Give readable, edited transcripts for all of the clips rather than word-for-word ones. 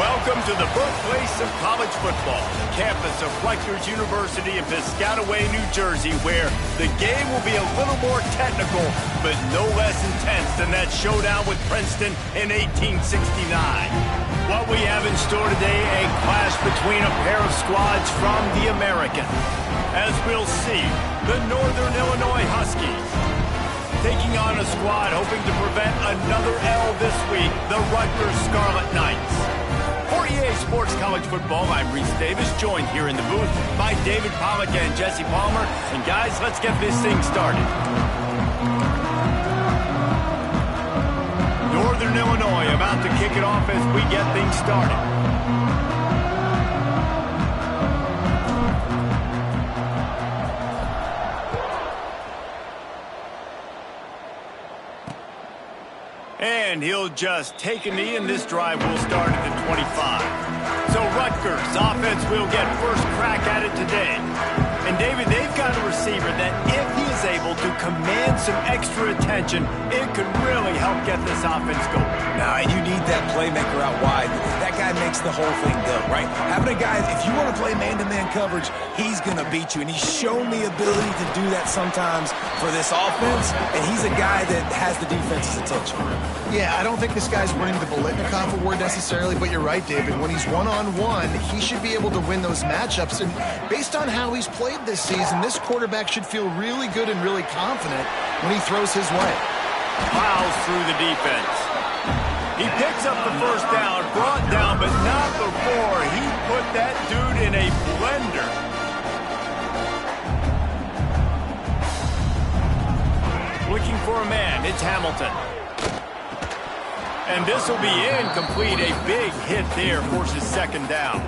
Welcome to the birthplace of college football, the campus of Rutgers University in Piscataway, New Jersey, where the game will be a little more technical, but no less intense than that showdown with Princeton in 1869. What we have in store today, a clash between a pair of squads from the American. As we'll see, the Northern Illinois Huskies taking on a squad hoping to prevent another L this week, the Rutgers Scarlet Knights. For EA Sports College Football, I'm Reese Davis, joined here in the booth by David Pollack and Jesse Palmer. And guys, let's get this thing started. Northern Illinois about to kick it off as we get things started. And he'll just take a knee, and this drive will start at the 25. So Rutgers offense will get first crack at it today. And David, they've got a receiver that if he is able to command some extra attention, it could really help get this offense going. Nah, you need that playmaker out wide. That guy makes the whole thing go, right? Having a guy, if you want to play man-to-man coverage, he's going to beat you. And he's shown the ability to do that sometimes for this offense. And he's a guy that has the defense's attention. Yeah, I don't think this guy's winning the Bolitnikoff award necessarily, but you're right, David. When he's one-on-one, he should be able to win those matchups. And based on how he's played this season, this quarterback should feel really good and really confident when he throws his way. Plows through the defense. He picks up the first down, brought down, but not before he put that dude in a blender. Looking for a man, it's Hamilton. And this will be incomplete. A big hit there forces second down.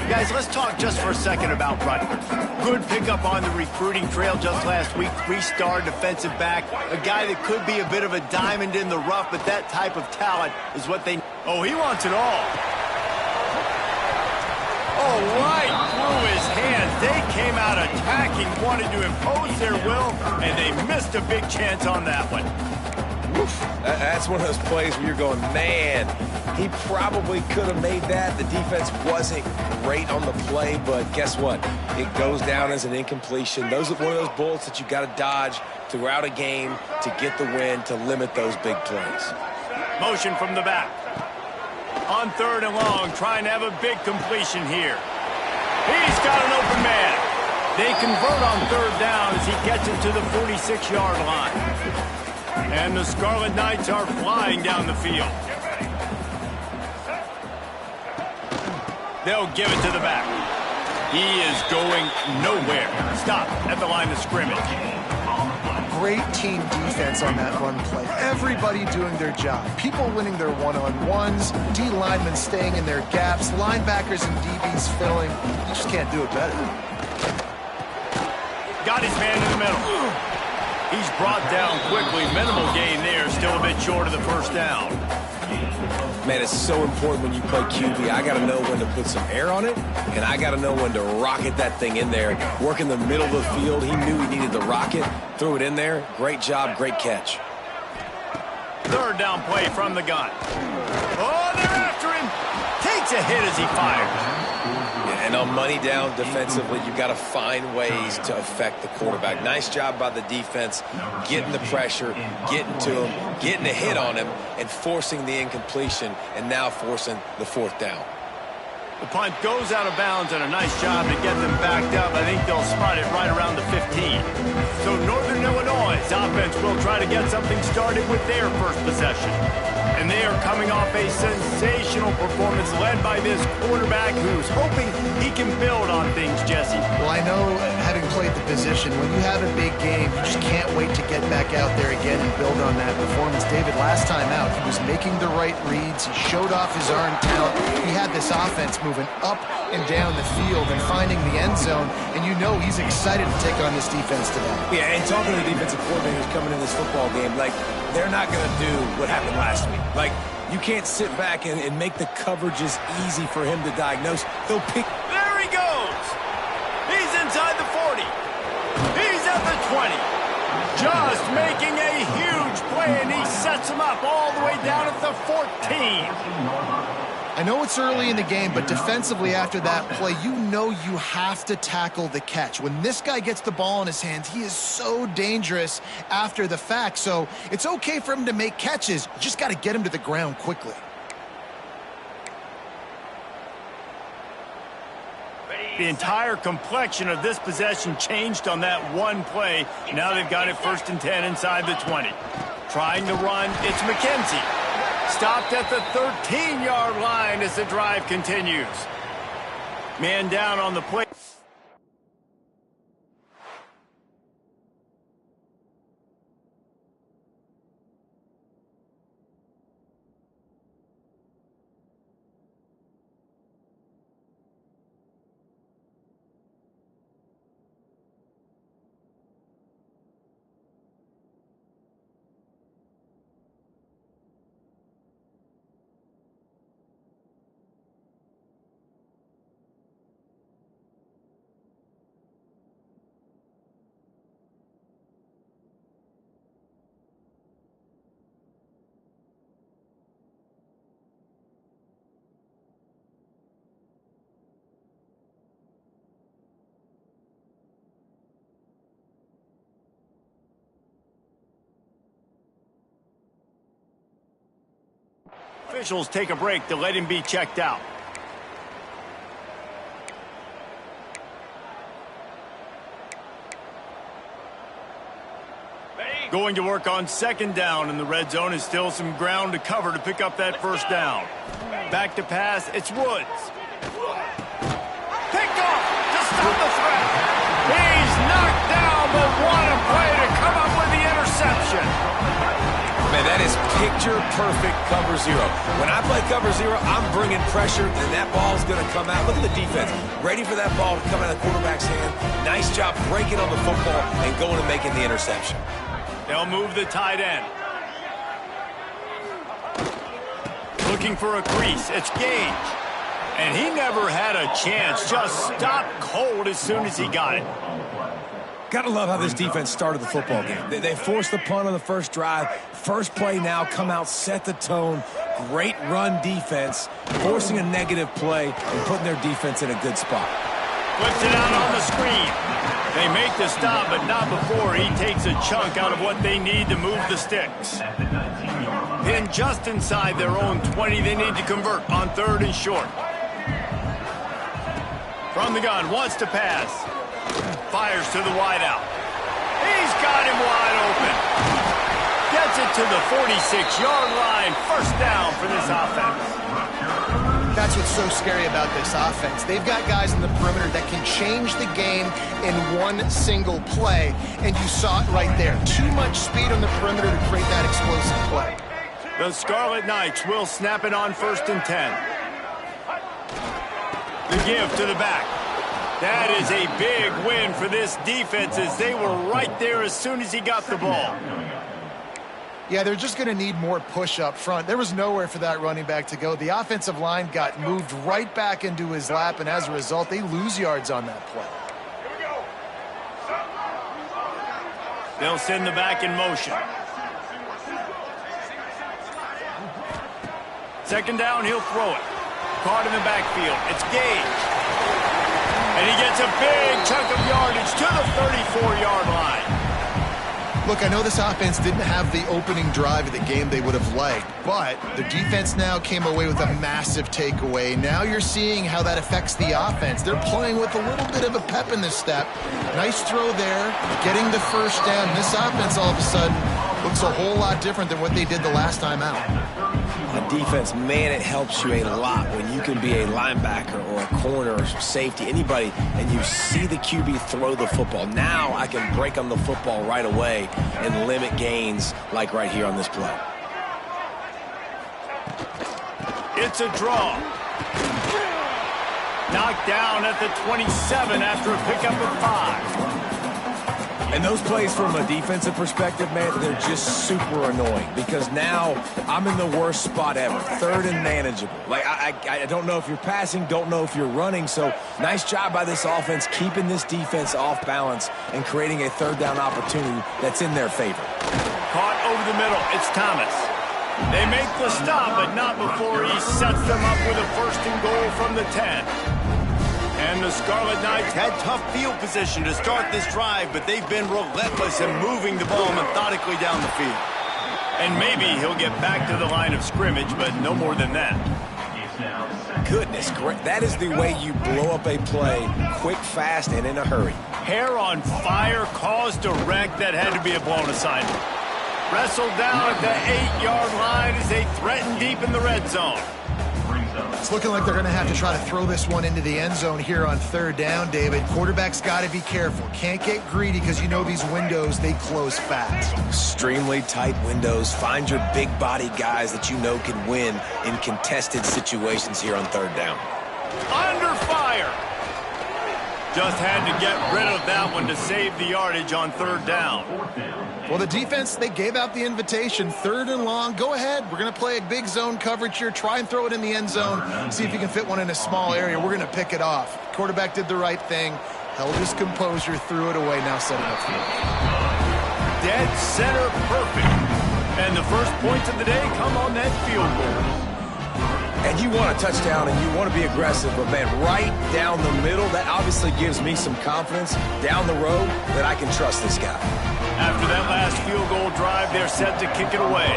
Guys, let's talk just for a second about Rutgers. Good pickup on the recruiting trail just last week. Three-star defensive back. A guy that could be a bit of a diamond in the rough, but that type of talent is what they... Oh, he wants it all. Oh, right through his hands. They came out attacking, wanted to impose their will, and they missed a big chance on that one. That's one of those plays where you're going, man, he probably could have made that. The defense wasn't great on the play, but guess what? It goes down as an incompletion. Those are one of those bullets that you got to dodge throughout a game to get the win, to limit those big plays. Motion from the back. On third and long, trying to have a big completion here. He's got an open man. They convert on third down as he gets it to the 46-yard line. And the Scarlet Knights are flying down the field. They'll give it to the back. He is going nowhere. Stop at the line of scrimmage. Great team defense on that run play. Everybody doing their job. People winning their one-on-ones, D linemen staying in their gaps, linebackers and DBs filling. You just can't do it better. Got his man in the middle. He's brought down quickly. Minimal gain there. Still a bit short of the first down. Man, it's so important when you play QB. I got to know when to put some air on it, and I got to know when to rocket that thing in there. Work in the middle of the field. He knew he needed the rocket. Threw it in there. Great job. Great catch. Third down play from the gun. Oh, they're after him. Takes a hit as he fires. And on money down defensively, you've got to find ways to affect the quarterback. Nice job by the defense, getting the pressure, getting to him, getting a hit on him, and forcing the incompletion, and now forcing the fourth down. The punt goes out of bounds, and a nice job to get them backed up. I think they'll spot it right around the 15. So Northern Illinois' offense will try to get something started with their first possession. And they are coming off a sensational performance led by this quarterback who's hoping he can build on things, Jesse. Well, I know, having played the position, when you have a big game, you just can't wait to get back out there again and build on that performance. David, last time out, he was making the right reads. He showed off his arm talent. He had this offense moving up and down the field and finding the end zone, and you know he's excited to take on this defense today. Yeah, and talking to the defensive coordinators coming in this football game, like, they're not going to do what happened last week. Like, you can't sit back and make the coverages easy for him to diagnose. He'll pick. There he goes. He's inside the 40. He's at the 20. Just making a huge play, and he sets him up all the way down at the 14. I know it's early in the game, but defensively after that play, you know you have to tackle the catch. When this guy gets the ball in his hands, he is so dangerous after the fact. So it's okay for him to make catches. You just got to get him to the ground quickly. The entire complexion of this possession changed on that one play. Now they've got it 1st and 10 inside the 20. Trying to run, it's McKenzie. Stopped at the 13-yard line as the drive continues. Man down on the play. Officials take a break to let him be checked out. Going to work on 2nd down, and the red zone is still some ground to cover to pick up that 1st down. Back to pass, it's Woods. Picked off to stop the threat. He's knocked down, but what a play to come up with the interception. Man, that is picture-perfect cover zero. When I play cover zero, I'm bringing pressure, and that ball's going to come out. Look at the defense. Ready for that ball to come out of the quarterback's hand. Nice job breaking on the football and going and making the interception. They'll move the tight end. Looking for a crease. It's Gage. And he never had a chance. Just stopped cold as soon as he got it. Gotta love how this defense started the football game. They forced the punt on the first drive. First play now, come out, set the tone. Great run defense, forcing a negative play and putting their defense in a good spot. Puts it out on the screen. They make the stop, but not before he takes a chunk out of what they need to move the sticks. Then just inside their own 20, they need to convert on 3rd and short. From the gun, wants to pass. Fires to the wideout. He's got him wide open. Gets it to the 46-yard line. 1st down for this offense. That's what's so scary about this offense. They've got guys in the perimeter that can change the game in one single play, and you saw it right there. Too much speed on the perimeter to create that explosive play. The Scarlet Knights will snap it on 1st and 10. The give to the back. That is a big win for this defense as they were right there as soon as he got the ball. Yeah, they're just going to need more push up front. There was nowhere for that running back to go. The offensive line got moved right back into his lap, and as a result, they lose yards on that play. They'll send the back in motion. 2nd down, he'll throw it. Caught in the backfield. It's Gage. And he gets a big chunk of yardage to the 34-yard line. Look, I know this offense didn't have the opening drive of the game they would have liked, but the defense now came away with a massive takeaway. Now you're seeing how that affects the offense. They're playing with a little bit of a pep in the step. Nice throw there, getting the 1st down. This offense all of a sudden looks a whole lot different than what they did the last time out. On defense, man, it helps you a lot when you can be a linebacker or a corner or safety, anybody, and you see the QB throw the football. Now I can break on the football right away and limit gains like right here on this play. It's a draw. Knocked down at the 27 after a pickup of 5. And those plays from a defensive perspective, man, they're just super annoying because now I'm in the worst spot ever. 3rd and manageable. Like, I don't know if you're passing, don't know if you're running. So nice job by this offense keeping this defense off balance and creating a 3rd down opportunity that's in their favor. Caught over the middle. It's Thomas. They make the stop, but not before he sets them up with a 1st and goal from the 10. And the Scarlet Knights had tough field position to start this drive, but they've been relentless in moving the ball methodically down the field. And maybe he'll get back to the line of scrimmage, but no more than that. Goodness, that is the way you blow up a play, quick, fast, and in a hurry. Hair on fire, caused a wreck that had to be a blown assignment. Wrestled down at the 8-yard line as they threaten deep in the red zone. It's looking like they're going to have to try to throw this one into the end zone here on 3rd down, David. Quarterback's got to be careful. Can't get greedy because you know these windows, they close fast. Extremely tight windows. Find your big body guys that you know can win in contested situations here on 3rd down. Under fire. Just had to get rid of that one to save the yardage on 3rd down. Well, the defense, they gave out the invitation. 3rd and long. Go ahead. We're going to play a big zone coverage here. Try and throw it in the end zone. See if you can fit one in a small area. We're going to pick it off. Quarterback did the right thing. Held his composure, threw it away. Now set it up field. Dead center perfect. And the first points of the day come on that field goal. And you want a touchdown and you want to be aggressive, but man, right down the middle, that obviously gives me some confidence down the road that I can trust this guy. After that last field goal drive, they're set to kick it away.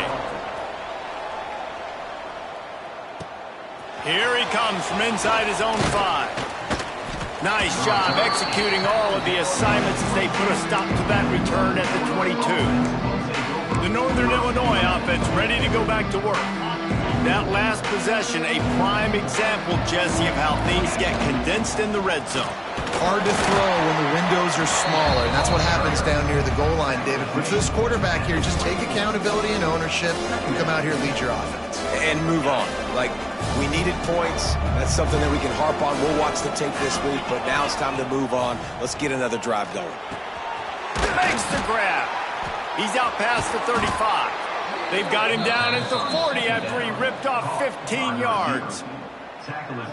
Here he comes from inside his own 5. Nice job executing all of the assignments as they put a stop to that return at the 22. The Northern Illinois offense ready to go back to work. That last possession, a prime example, Jesse, of how things get condensed in the red zone. Hard to throw when the windows are smaller, and that's what happens down near the goal line, David. For this quarterback here, just take accountability and ownership and come out here and lead your offense. And move on. Like, we needed points. That's something that we can harp on. We'll watch the tape this week, but now it's time to move on. Let's get another drive going. Makes the grab. He's out past the 35. They've got him down at the 40 after he ripped off 15 yards.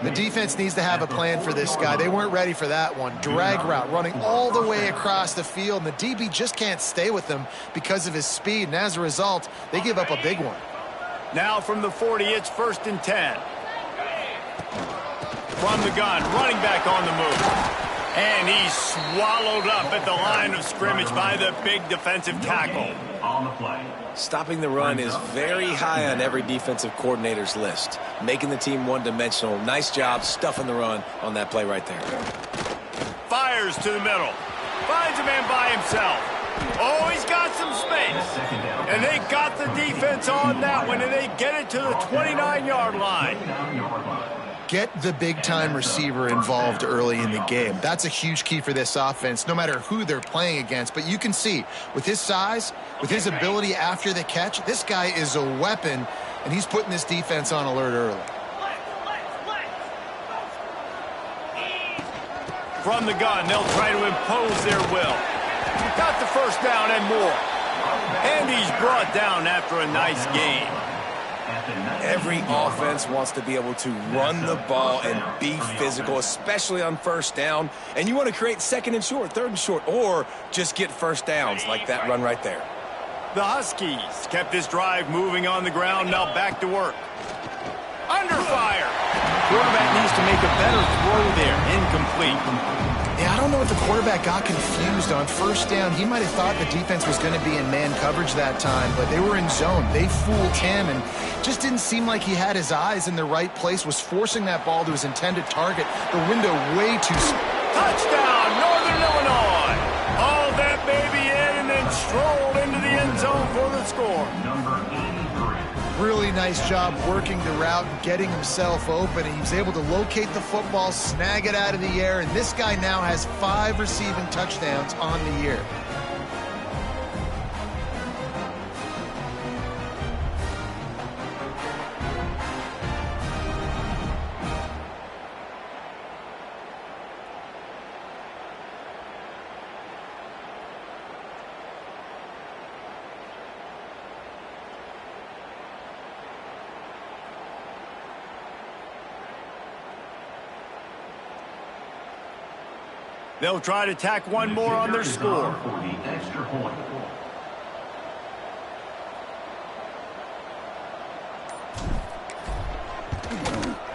The defense needs to have a plan for this guy. They weren't ready for that one. Drag route, running all the way across the field, and the DB just can't stay with him because of his speed, and as a result, they give up a big one. Now from the 40, it's 1st and 10. From the gun, running back on the move. And he's swallowed up at the line of scrimmage by the big defensive tackle. Stopping the run is very high on every defensive coordinator's list. Making the team one-dimensional. Nice job stuffing the run on that play right there. Fires to the middle. Finds a man by himself. Oh, he's got some space. And they got the defense on that one, and they get it to the 29-yard line. Get the big-time receiver involved early in the game. That's a huge key for this offense, no matter who they're playing against. But you can see, with his size, with his ability after the catch, this guy is a weapon, and he's putting this defense on alert early. From the gun, they'll try to impose their will. Got the 1st down and more. And he's brought down after a nice game. Every offense wants to be able to run the ball and be physical, especially on 1st down. And you want to create 2nd and short, 3rd and short, or just get 1st downs like that run right there. The Huskies kept this drive moving on the ground, now back to work. Under fire. Quarterback needs to make a better throw there. Incomplete. Yeah, I don't know if the quarterback got confused on 1st down. He might have thought the defense was going to be in man coverage that time, but they were in zone. They fooled him and just didn't seem like he had his eyes in the right place, was forcing that ball to his intended target. The window way too small. Touchdown, Northern Illinois. Haul that baby in and then stroll into the end zone for the score. Really nice job working the route and getting himself open. He was able to locate the football, snag it out of the air, and this guy now has 5 receiving touchdowns on the year. They'll try to tack one more on their score.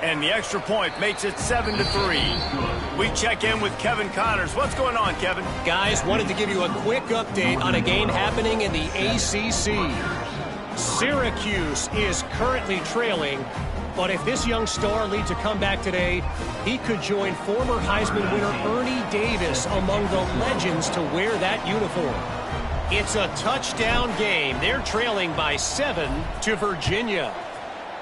And the extra point makes it 7-3. We check in with Kevin Connors. What's going on, Kevin? Guys, wanted to give you a quick update on a game happening in the ACC. Syracuse is currently trailing, but if this young star leads a comeback today, he could join former Heisman winner Ernie Davis among the legends to wear that uniform. It's a touchdown game. They're trailing by 7 to Virginia.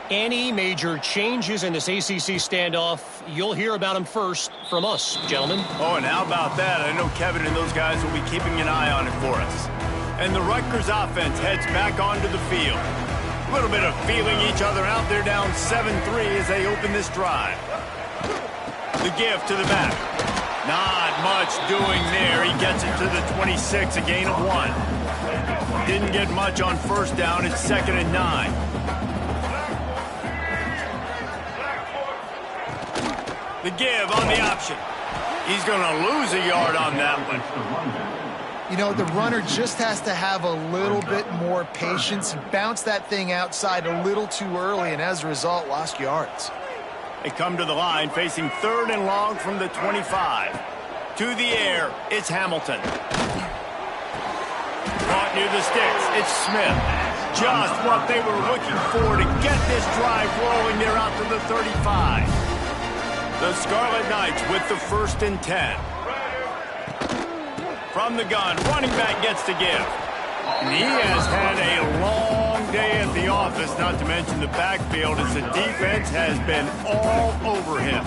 Any major changes in this ACC standoff, you'll hear about them first from us, gentlemen. Oh, and how about that? I know Kevin and those guys will be keeping an eye on it for us. And the Rutgers offense heads back onto the field. A little bit of feeling each other out. They're down 7-3 as they open this drive. The give to the back. Not much doing there. He gets it to the 26, a gain of 1. Didn't get much on first down. It's 2nd and 9. The give on the option. He's going to lose a yard on that one. You know, the runner just has to have a little bit more patience. Bounce that thing outside a little too early, and as a result, lost yards. They come to the line, facing 3rd and long from the 25. To the air, it's Hamilton. Caught near the sticks, it's Smith. Just what they were looking for to get this drive rolling. They're out to the 35. The Scarlet Knights with the 1st and 10. From the gun, running back gets to give. And he has had a long day at the office, not to mention the backfield, as the defense has been all over him.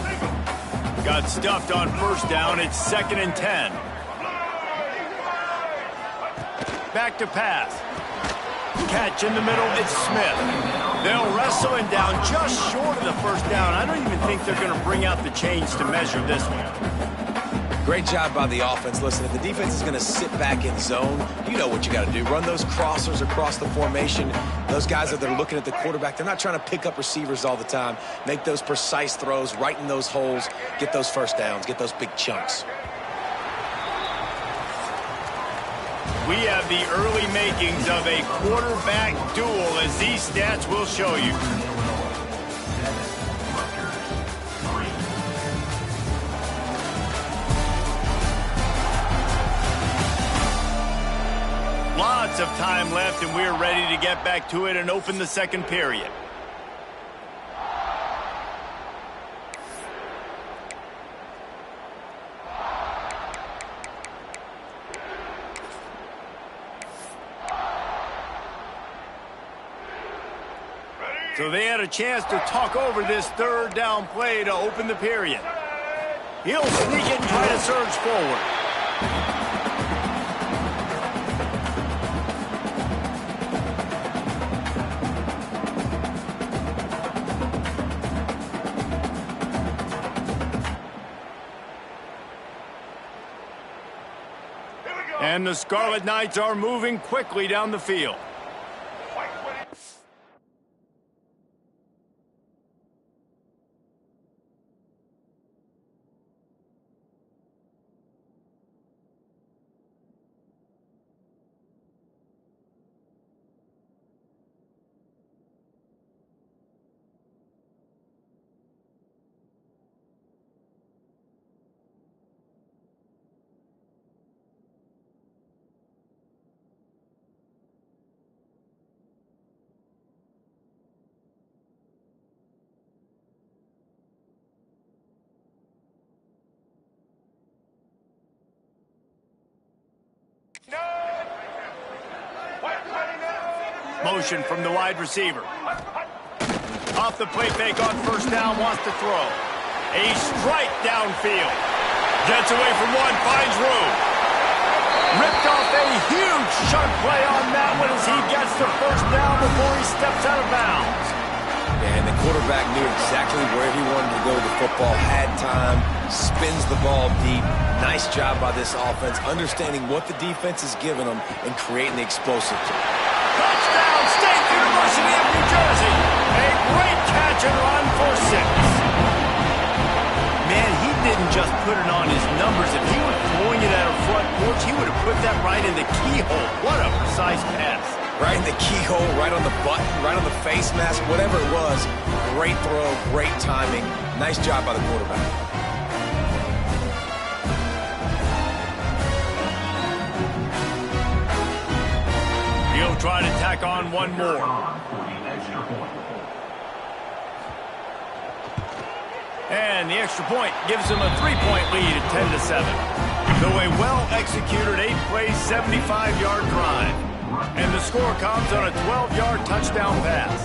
Got stuffed on first down. It's 2nd and 10. Back to pass. Catch in the middle, it's Smith. They'll wrestle him down just short of the first down. I don't even think they're going to bring out the chains to measure this one. Great job by the offense. Listen, if the defense is going to sit back in zone, you know what you got to do. Run those crossers across the formation. Those guys that are looking at the quarterback, they're not trying to pick up receivers all the time. Make those precise throws, right in those holes, get those first downs, get those big chunks. We have the early makings of a quarterback duel, as these stats will show you. Lots of time left, and we're ready to get back to it and open the second period. So they had a chance to talk over this 3rd down play to open the period. He'll sneak it and try to surge forward. And the Scarlet Knights are moving quickly down the field. Motion from the wide receiver. Off the play fake on first down, wants to throw. A strike downfield. Gets away from one, finds room. Ripped off a huge chunk play on that one as he gets the first down before he steps out of bounds. And the quarterback knew exactly where he wanted to go with the football, had time, spins the ball deep. Nice job by this offense, understanding what the defense is giving them and creating the explosive. Touchdown, State University of New Jersey. A great catch and run for 6. Man, he didn't just put it on his numbers. If he were throwing it at a front porch, he would have put that right in the keyhole. What a precise pass. right in the keyhole, right on the button, right on the face mask, whatever it was. Great throw, great timing. Nice job by the quarterback. He'll try to tack on one more. And the extra point gives him a 3-point lead at 10-7. So a well-executed 8-play, 75-yard drive. And the score comes on a 12-yard touchdown pass.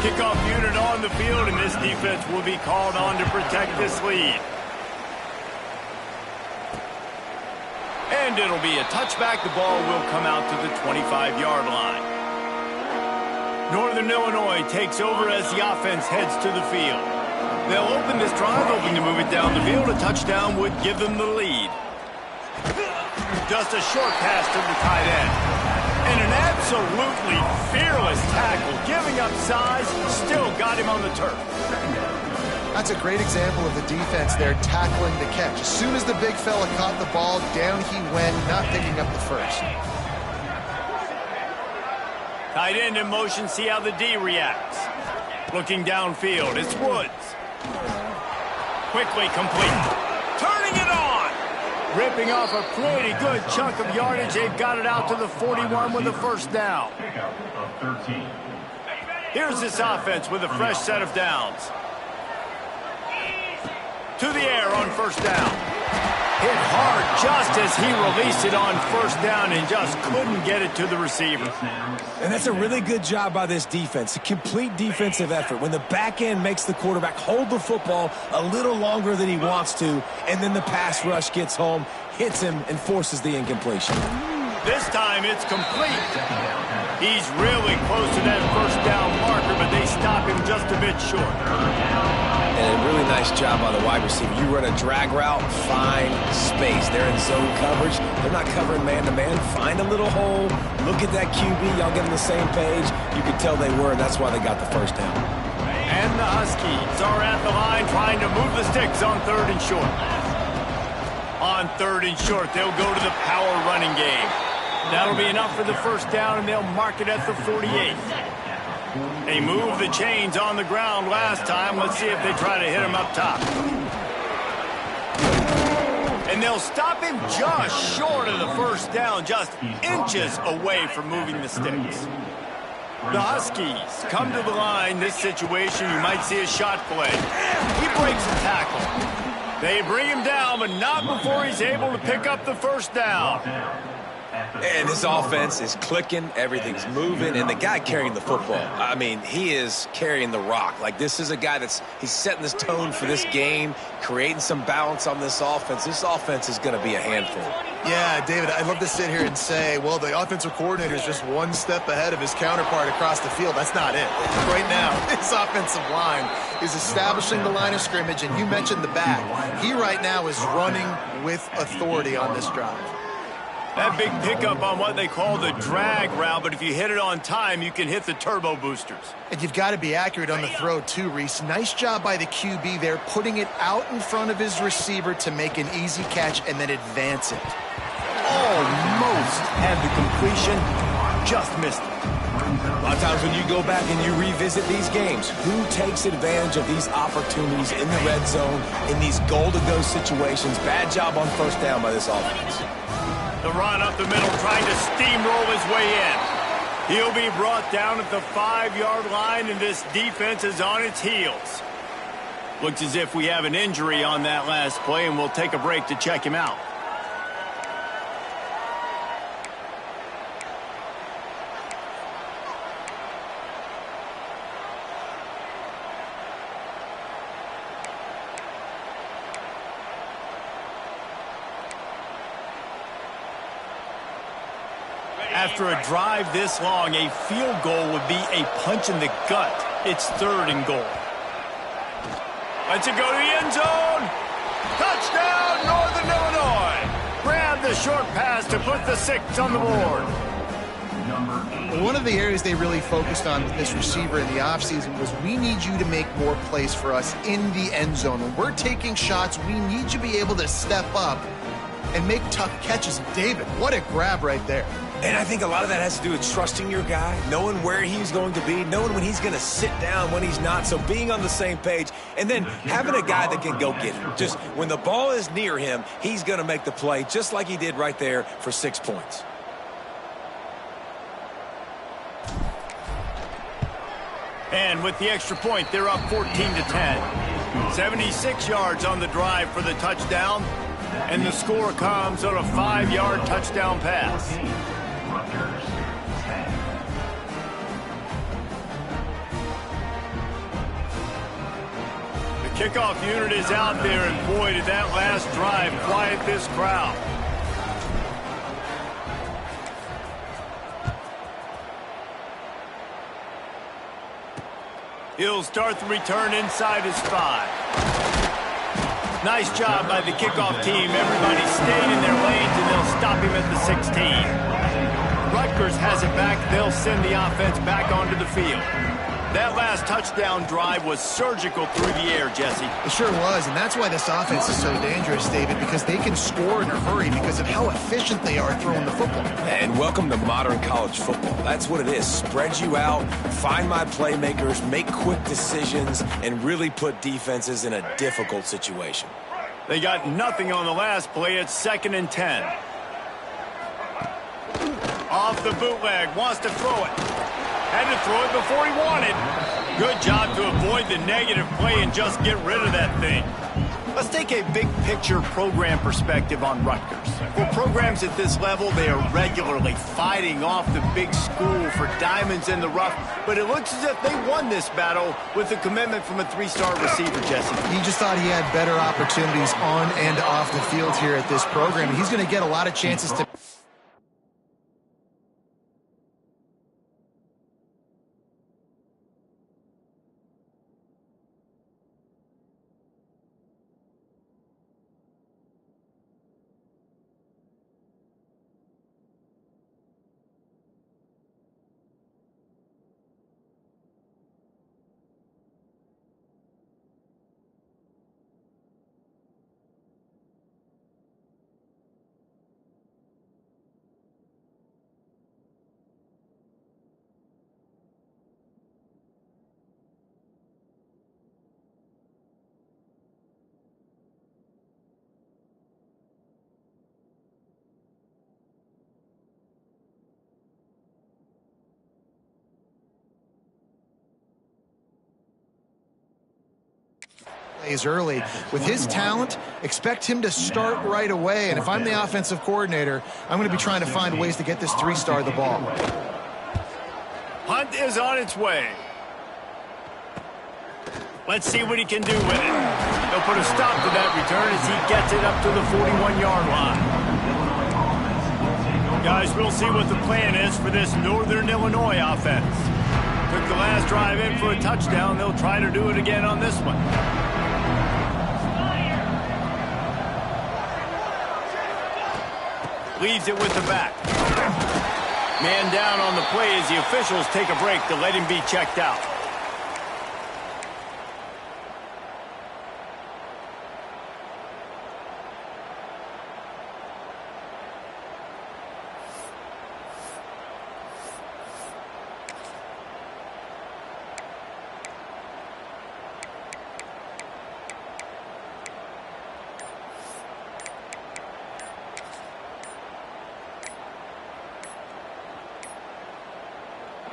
Kickoff unit on the field, and this defense will be called on to protect this lead. And it'll be a touchback. The ball will come out to the 25-yard line. Northern Illinois takes over as the offense heads to the field. They'll open this drive, hoping to move it down the field. A touchdown would give them the lead. Just a short pass to the tight end. And an absolutely fearless tackle, giving up size, still got him on the turf. That's a great example of the defense there tackling the catch. As soon as the big fella caught the ball, down he went, not picking up the first. Tight end in motion, see how the D reacts. Looking downfield, it's Woods. Quickly complete. Turning it on. Ripping off a pretty good chunk of yardage. They've got it out to the 41 with a first down. Here's this offense with a fresh set of downs. To the air on first down. Hit hard just as he released it on first down and just couldn't get it to the receiver. And that's a really good job by this defense, a complete defensive effort. When the back end makes the quarterback hold the football a little longer than he wants to, and then the pass rush gets home, hits him, and forces the incompletion. This time it's complete. He's really close to that first down marker, but they stop him just a bit short. And a really nice job by the wide receiver. You run a drag route, find space. They're in zone coverage. They're not covering man-to-man. Find a little hole. Look at that QB. Y'all get on the same page. You could tell they were, and that's why they got the first down. And the Huskies are at the line trying to move the sticks on third and short. On third and short, they'll go to the power running game. That'll be enough for the first down, and they'll mark it at the 48. They moved the chains on the ground last time. Let's see if they try to hit him up top. And they'll stop him just short of the first down, just inches away from moving the sticks. The Huskies come to the line. This situation, you might see a shot play. He breaks a tackle. They bring him down, but not before he's able to pick up the first down. And this offense is clicking, everything's moving, and the guy carrying the football, I mean, he is carrying the rock. Like, this is a guy he's setting this tone for this game, creating some balance on this offense. This offense is going to be a handful. Yeah, David, I'd love to sit here and say, well, the offensive coordinator is just one step ahead of his counterpart across the field. That's not it. Right now, his offensive line is establishing the line of scrimmage, and you mentioned the back. He right now is running with authority on this drive. That big pickup on what they call the drag route, but if you hit it on time, you can hit the turbo boosters. And you've got to be accurate on the throw, too, Reese. Nice job by the QB there, putting it out in front of his receiver to make an easy catch and then advance it. Almost had the completion, just missed it. A lot of times when you go back and you revisit these games, who takes advantage of these opportunities in the red zone, in these goal-to-go situations? Bad job on first down by this offense. The run up the middle, trying to steamroll his way in. He'll be brought down at the 5-yard line, and this defense is on its heels. Looks as if we have an injury on that last play, and we'll take a break to check him out. After a drive this long, a field goal would be a punch in the gut. It's third and goal. Lets it go to the end zone. Touchdown, Northern Illinois. Grab the short pass to put the 6 on the board. One of the areas they really focused on with this receiver in the offseason was we need you to make more plays for us in the end zone. When we're taking shots, we need you to be able to step up and make tough catches. David, what a grab right there. And I think a lot of that has to do with trusting your guy, knowing where he's going to be, knowing when he's going to sit down, when he's not, so being on the same page, and then having a guy that can go get it. Just when the ball is near him, he's going to make the play, just like he did right there for 6 points. And with the extra point, they're up 14-10. 76 yards on the drive for the touchdown, and the score comes on a 5-yard touchdown pass. The kickoff unit is out there, and boy, did that last drive quiet this crowd. He'll start the return inside his 5. Nice job by the kickoff team. Everybody stayed in their lanes, and they'll stop him at the 16. Rutgers has it back. They'll send the offense back onto the field. That last touchdown drive was surgical through the air, Jesse. It sure was, and that's why this offense is so dangerous, David, because they can score in a hurry because of how efficient they are throwing the football. And welcome to modern college football. That's what it is. Spread you out, find my playmakers, make quick decisions, and really put defenses in a difficult situation. They got nothing on the last play. It's 2nd and 10. Off the bootleg, wants to throw it. Had to throw it before he wanted. Good job to avoid the negative play and just get rid of that thing. Let's take a big picture program perspective on Rutgers. For programs at this level, they are regularly fighting off the big school for diamonds in the rough, but it looks as if they won this battle with a commitment from a 3-star receiver, Jesse. He just thought he had better opportunities on and off the field here at this program. He's going to get a lot of chances to... plays early. With his talent, expect him to start right away. And if I'm the offensive coordinator, I'm going to be trying to find ways to get this 3-star the ball. Hunt is on its way. Let's see what he can do with it. He'll put a stop to that return as he gets it up to the 41-yard line. Guys, we'll see what the plan is for this Northern Illinois offense. Took the last drive in for a touchdown. They'll try to do it again on this one. Leaves it with the back. Man down on the play as the officials take a break to let him be checked out.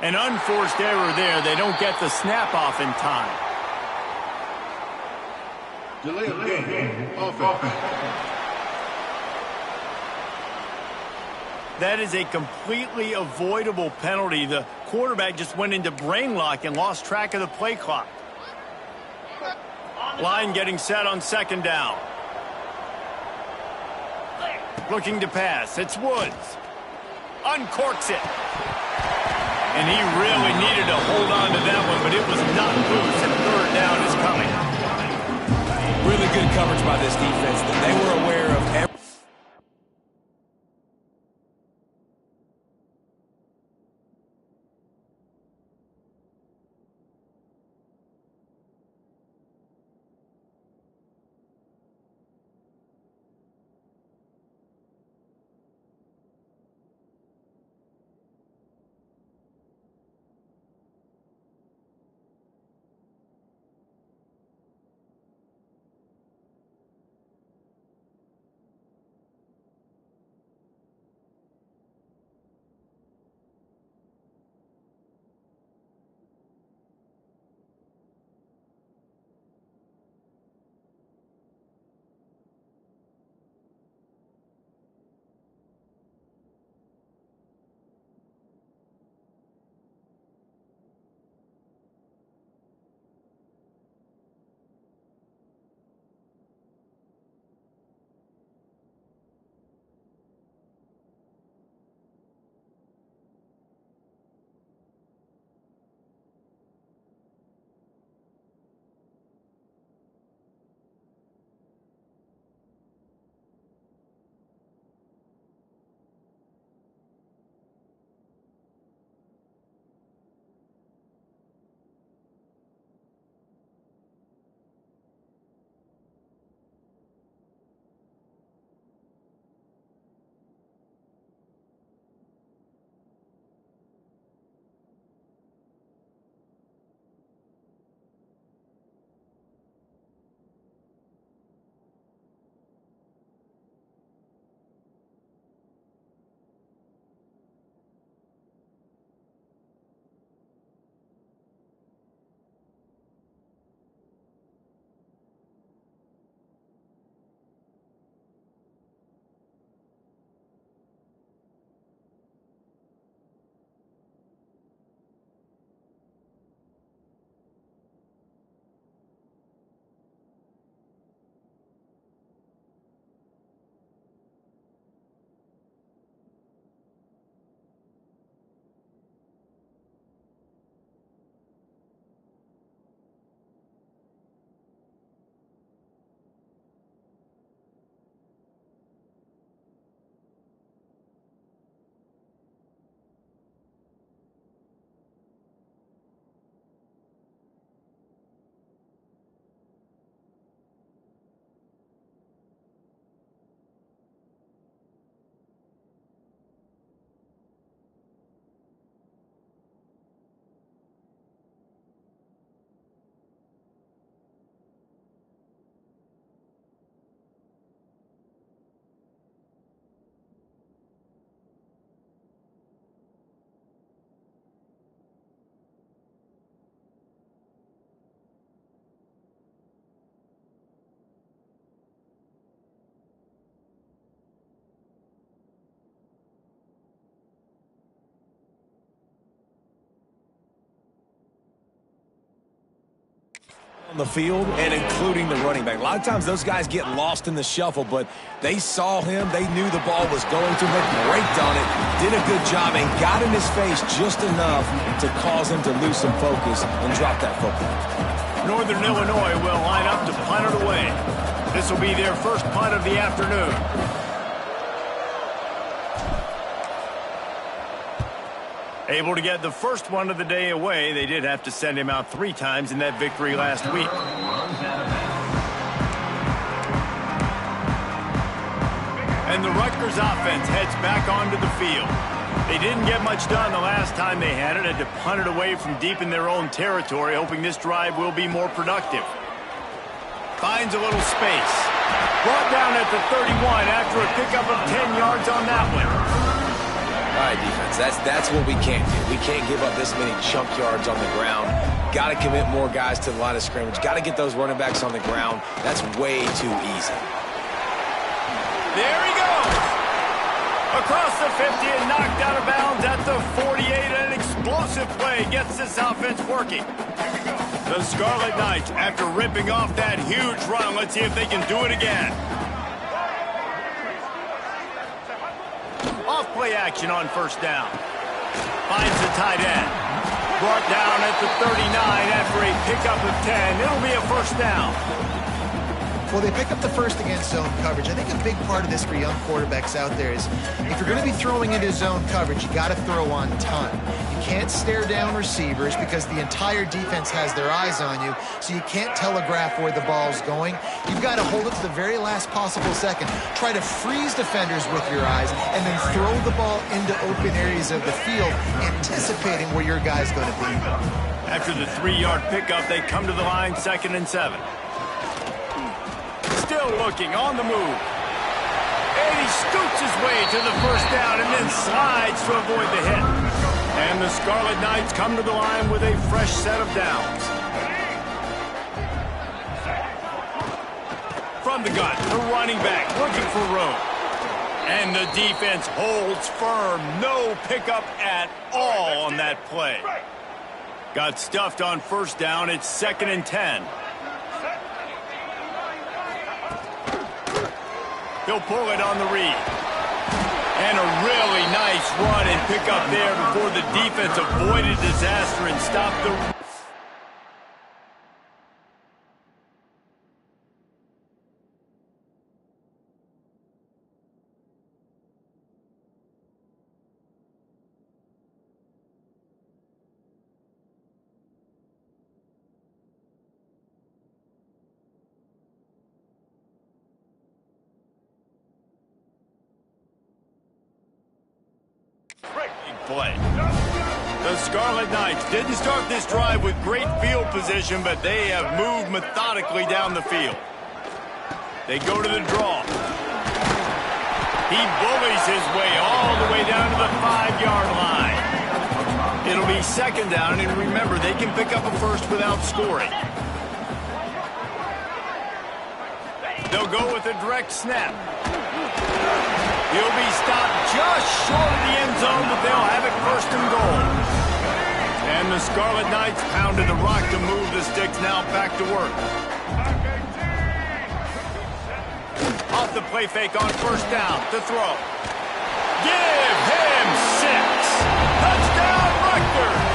An unforced error there. They don't get the snap off in time. Delay of game. Offense. That is a completely avoidable penalty. The quarterback just went into brain lock and lost track of the play clock. Line getting set on 2nd down. Looking to pass. It's Woods. Uncorks it. And he really needed to hold on to that one, but it was not loose, and 3rd down is coming. Really good coverage by this defense. They were aware of every... on the field, and including the running back. A lot of times those guys get lost in the shuffle, but they saw him. They knew the ball was going to him, braked on it, did a good job, and got in his face just enough to cause him to lose some focus and drop that football. Northern Illinois will line up to punt it away. This will be their first punt of the afternoon. Able to get the first one of the day away. They did have to send him out 3 times in that victory last week. And the Rutgers offense heads back onto the field. They didn't get much done the last time they had it. Had to punt it away from deep in their own territory, hoping this drive will be more productive. Finds a little space. Brought down at the 31 after a pickup of 10 yards on that one. All right, defense, that's what we can't do. We can't give up this many chunk yards on the ground. Got to commit more guys to the line of scrimmage. Got to get those running backs on the ground. That's way too easy. There he goes. Across the 50 and knocked out of bounds at the 48. An explosive play gets this offense working. The Scarlet Knights, after ripping off that huge run, let's see if they can do it again. Off play action on first down. Finds the tight end. Brought down at the 39 after a pickup of 10. It'll be a first down. Well, they pick up the first against zone coverage. I think a big part of this for young quarterbacks out there is if you're going to be throwing into zone coverage, you got to throw on time. You can't stare down receivers because the entire defense has their eyes on you, so you can't telegraph where the ball's going. You've got to hold it to the very last possible second. Try to freeze defenders with your eyes and then throw the ball into open areas of the field, anticipating where your guy's going to be. After the 3-yard pickup, they come to the line, 2nd and 7. Still looking on the move. And he scoots his way to the first down and then slides to avoid the hit. And the Scarlet Knights come to the line with a fresh set of downs. From the gun, the running back looking for room. And the defense holds firm. No pickup at all on that play. Got stuffed on first down. It's 2nd and 10. He'll pull it on the read. And a really nice run and pick up there before the defense avoided disaster and stopped the... play. The Scarlet Knights didn't start this drive with great field position, but they have moved methodically down the field. They go to the draw. He bullies his way all the way down to the 5-yard line. It'll be 2nd down, and remember, they can pick up a first without scoring. They'll go with a direct snap. He'll be stopped just short of the end zone, but they'll have it 1st and goal. And the Scarlet Knights pounded the rock to move the sticks, now back to work. Off the play fake on first down to throw. Give him 6. Touchdown, Rutgers.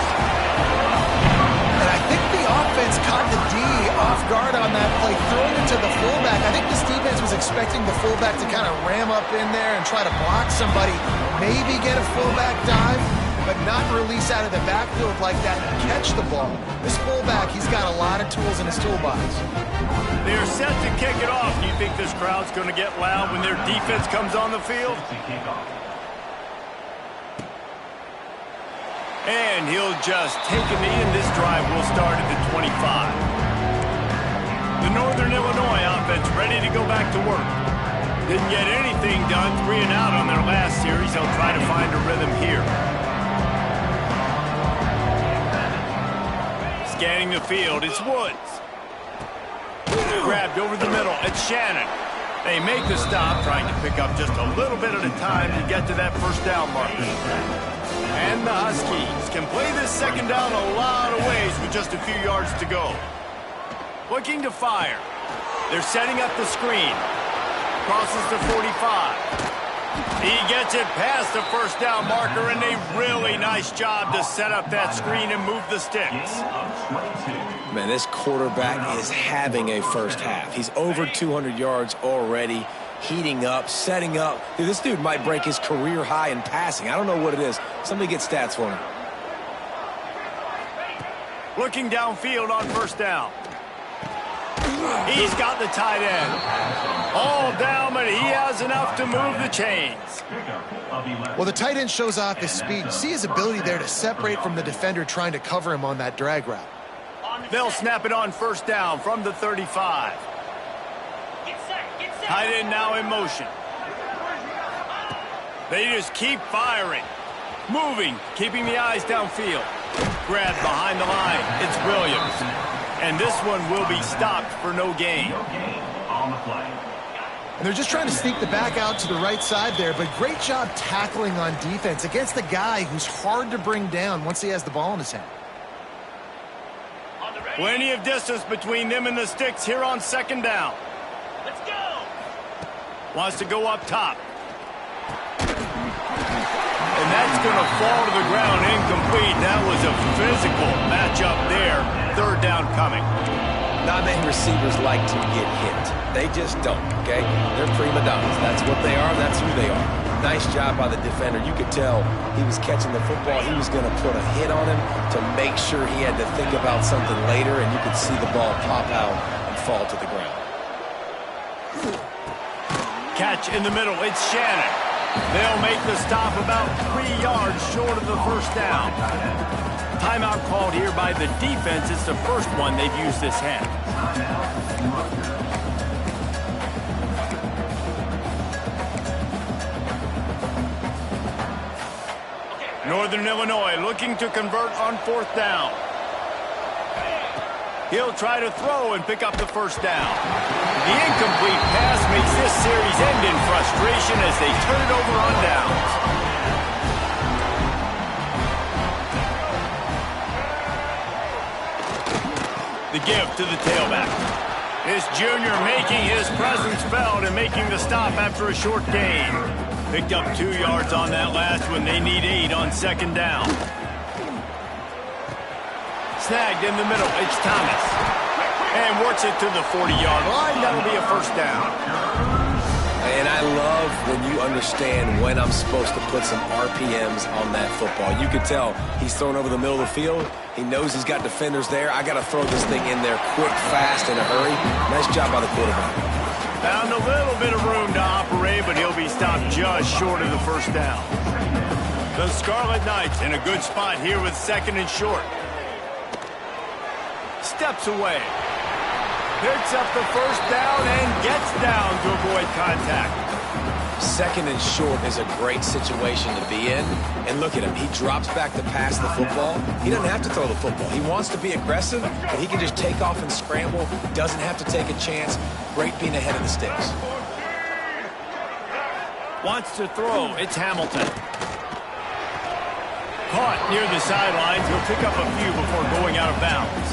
And I think the offense caught the D off guard on that play, throwing it to the fullback. I think this defense was expecting the fullback to kind of ram up in there and try to block somebody, maybe get a fullback dive, but not release out of the backfield like that and catch the ball. This fullback, he's got a lot of tools in his toolbox. They're set to kick it off. Do you think this crowd's going to get loud when their defense comes on the field? And he'll just take a knee, and this drive will start at the 25. The Northern Illinois offense ready to go back to work. Didn't get anything done, 3 and out on their last series. They'll try to find a rhythm here. Scanning the field, it's Woods. Grabbed over the middle, it's Shannon. They make the stop, trying to pick up just a little bit at a time to get to that first down mark. And the Huskies can play this 2nd down a lot of ways with just a few yards to go. Looking to fire. They're setting up the screen. Crosses to 45. He gets it past the first down marker, and a really nice job to set up that screen and move the sticks. Man, this quarterback is having a first half. He's over 200 yards already, heating up, setting up. Dude, this dude might break his career high in passing. I don't know what it is. Somebody get stats for him. Looking downfield on first down. He's got the tight end. All down, but he has enough to move the chains. Well, the tight end shows off his speed. See his ability there to separate from the defender trying to cover him on that drag route. They'll snap it on first down from the 35. Tight end now in motion. They just keep firing. Moving, keeping the eyes downfield. Grabbed behind the line. It's Williams. And this one will be stopped for no gain. And they're just trying to sneak the back out to the right side there, but great job tackling on defense against the guy who's hard to bring down once he has the ball in his hand. Plenty of distance between them and the sticks here on second down. Let's go. Wants to go up top. And that's going to fall to the ground incomplete. That was a physical matchup there. Third down coming. Not many receivers like to get hit. They just don't, okay? They're prima donnas. That's what they are. That's who they are. Nice job by the defender. You could tell he was catching the football. He was going to put a hit on him to make sure he had to think about something later, and you could see the ball pop out and fall to the ground. Catch in the middle. It's Shannon. They'll make the stop about 3 yards short of the first down. Timeout called here by the defense. It's the first one they've used this half. Northern Illinois looking to convert on fourth down. He'll try to throw and pick up the first down. The incomplete pass makes this series end in frustration as they turn it over on downs. The give to the tailback. This junior making his presence felt and making the stop after a short gain. Picked up 2 yards on that last one. They need 8 on second down. Snagged in the middle. It's Thomas. And works it to the 40-yard line. That'll be a first down. And I love when you understand when I'm supposed to put some RPMs on that football. You can tell he's thrown over the middle of the field. He knows he's got defenders there. I got to throw this thing in there quick, fast, in a hurry. Nice job by the quarterback. Found a little bit of room to operate, but he'll be stopped just short of the first down. The Scarlet Knights in a good spot here with second and short. Steps away. Picks up the first down and gets down to avoid contact. Second and short is a great situation to be in. And look at him. He drops back to pass the football. He doesn't have to throw the football. He wants to be aggressive, but he can just take off and scramble. Doesn't have to take a chance. Great being ahead of the sticks. Wants to throw. It's Hamilton. Caught near the sidelines. He'll pick up a few before going out of bounds.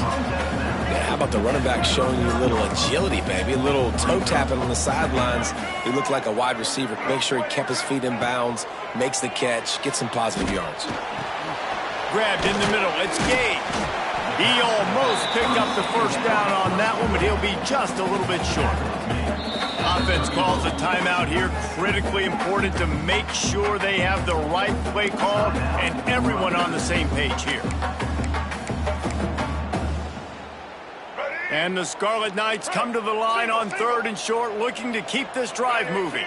Yeah, how about the running back showing you a little agility, baby? A little toe tapping on the sidelines. He looked like a wide receiver. Make sure he kept his feet in bounds, makes the catch, gets some positive yards. Grabbed in the middle. It's Gage. He almost picked up the first down on that one, but he'll be just a little bit short. Offense calls a timeout here. Critically important to make sure they have the right play call and everyone on the same page here. And the Scarlet Knights come to the line on third and short, looking to keep this drive moving.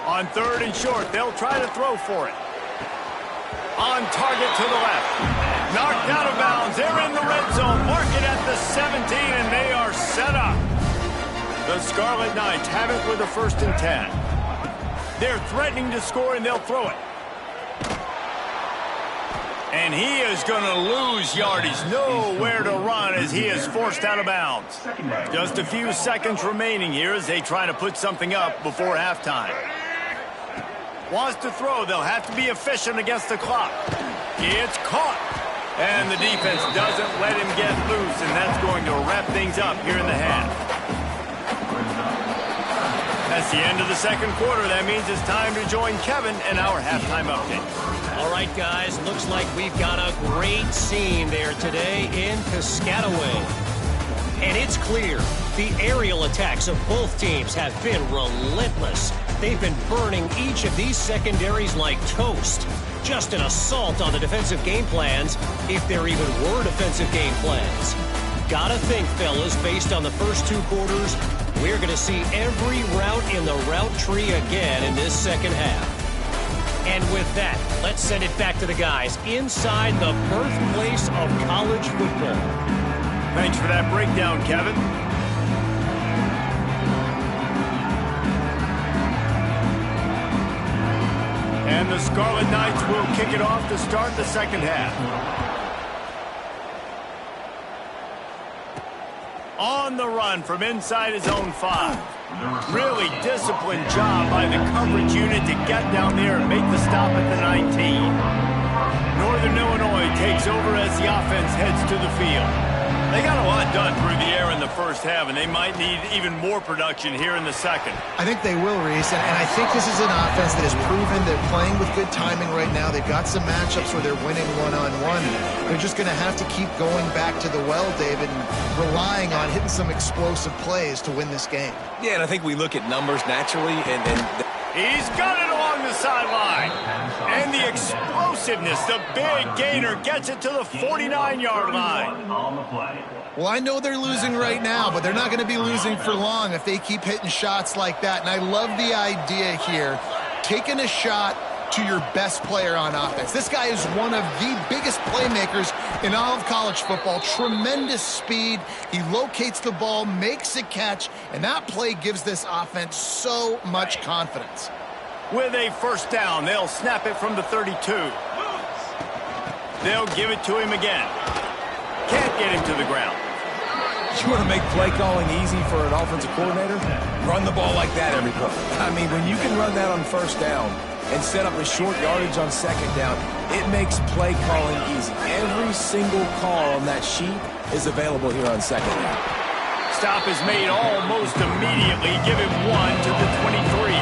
On third and short, they'll try to throw for it. On target to the left. Knocked out of bounds. They're in the red zone. Mark it at the 17, and they are set up. The Scarlet Knights have it with a 1st and 10. They're threatening to score, and they'll throw it. And he is going to lose yardage. Nowhere to run as he is forced out of bounds. Just a few seconds remaining here as they try to put something up before halftime. Wants to throw. They'll have to be efficient against the clock. It's caught. And the defense doesn't let him get loose, and that's going to wrap things up here in the half. That's the end of the second quarter. That means it's time to join Kevin in our halftime update. All right, guys, looks like we've got a great scene there today in Piscataway. And it's clear the aerial attacks of both teams have been relentless. They've been burning each of these secondaries like toast. Just an assault on the defensive game plans, if there even were defensive game plans. Gotta think, fellas, based on the first two quarters, we're going to see every route in the route tree again in this second half. And with that, let's send it back to the guys inside the birthplace of college football. Thanks for that breakdown, Kevin. And the Scarlet Knights will kick it off to start the second half. On the run from inside his own 5. Really disciplined job by the coverage unit to get down there and make the stop at the 19. Northern Illinois takes over as the offense heads to the field. They got a lot done through the air in the first half, and they might need even more production here in the second. I think they will, Reese, and I think this is an offense that has proven they're playing with good timing right now. They've got some matchups where they're winning one-on-one. They're just going to have to keep going back to the well, David, and relying on hitting some explosive plays to win this game. Yeah, and I think we look at numbers naturally, and he's got it along the sideline. And the explosiveness, the big gainer gets it to the 49-yard line. Well, I know they're losing right now, but they're not going to be losing for long if they keep hitting shots like that. And I love the idea here, taking a shot to your best player on offense. This guy is one of the biggest playmakers in all of college football. Tremendous speed. He locates the ball, makes a catch, and that play gives this offense so much confidence. With a first down, they'll snap it from the 32. They'll give it to him again. Can't get him to the ground. you want to make play calling easy for an offensive coordinator? Run the ball like that every play. I mean, when you can run that on first down and set up a short yardage on second down, it makes play calling easy. Every single call on that sheet is available here on second down. Stop is made almost immediately. Give him one to the 23.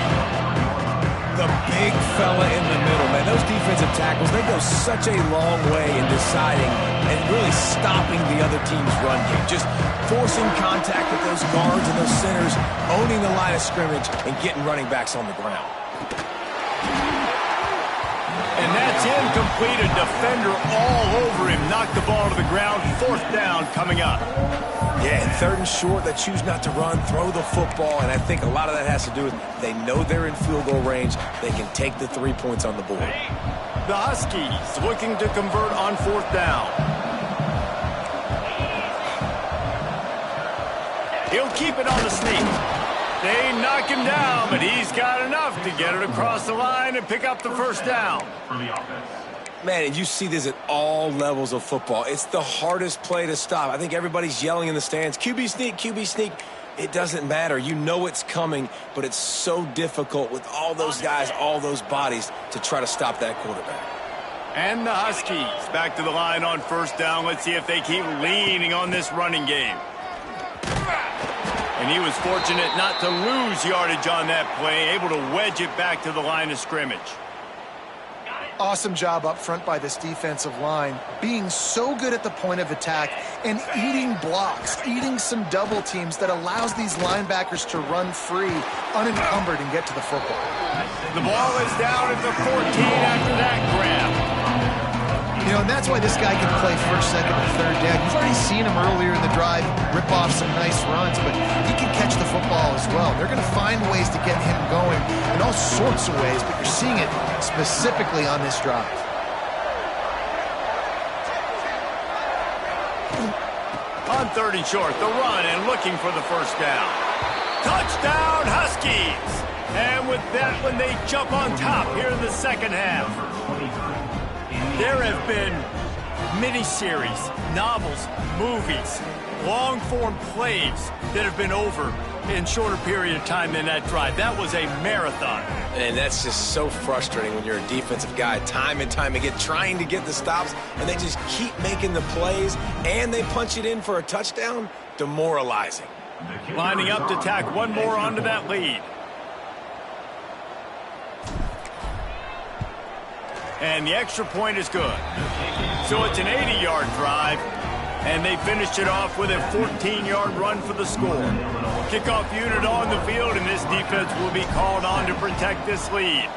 The big fella in the middle, man. Those defensive tackles, they go such a long way in deciding and really stopping the other team's run game. Just forcing contact with those guards and those centers, owning the line of scrimmage, and getting running backs on the ground. And that's incomplete. A defender all over him. Knocked the ball to the ground. Fourth down coming up. Yeah, and third and short, they choose not to run, throw the football, and I think a lot of that has to do with they know they're in field goal range. They can take the 3 points on the board. The Huskies looking to convert on fourth down. He'll keep it on the sneak. They knock him down, but he's got enough to get it across the line and pick up the first down. Man, and you see this at all levels of football. It's the hardest play to stop. I think everybody's yelling in the stands, QB sneak, QB sneak. It doesn't matter. You know it's coming, but it's so difficult with all those guys, all those bodies to try to stop that quarterback. And the Huskies back to the line on first down. Let's see if they keep leaning on this running game. And he was fortunate not to lose yardage on that play, able to wedge it back to the line of scrimmage. Awesome job up front by this defensive line, being so good at the point of attack and eating blocks, eating some double teams that allows these linebackers to run free, unencumbered, and get to the football. The ball is down at the 14 after that grab. You know, and that's why this guy can play first, second, and third down. You've already seen him earlier in the drive rip off some nice runs, but he can catch the football as well. They're going to find ways to get him going in all sorts of ways, but you're seeing it specifically on this drive. On third and short, the run and looking for the first down. Touchdown, Huskies! And with that one, they jump on top here in the second half. There have been miniseries, novels, movies, long-form plays that have been over in shorter period of time than that drive. That was a marathon. And that's just so frustrating when you're a defensive guy, time and time again, trying to get the stops, and they just keep making the plays, and they punch it in for a touchdown. Demoralizing. Lining up to tack one more onto that lead. And the extra point is good. So it's an 80-yard drive, and they finished it off with a 14-yard run for the score. Kickoff unit on the field, and this defense will be called on to protect this lead.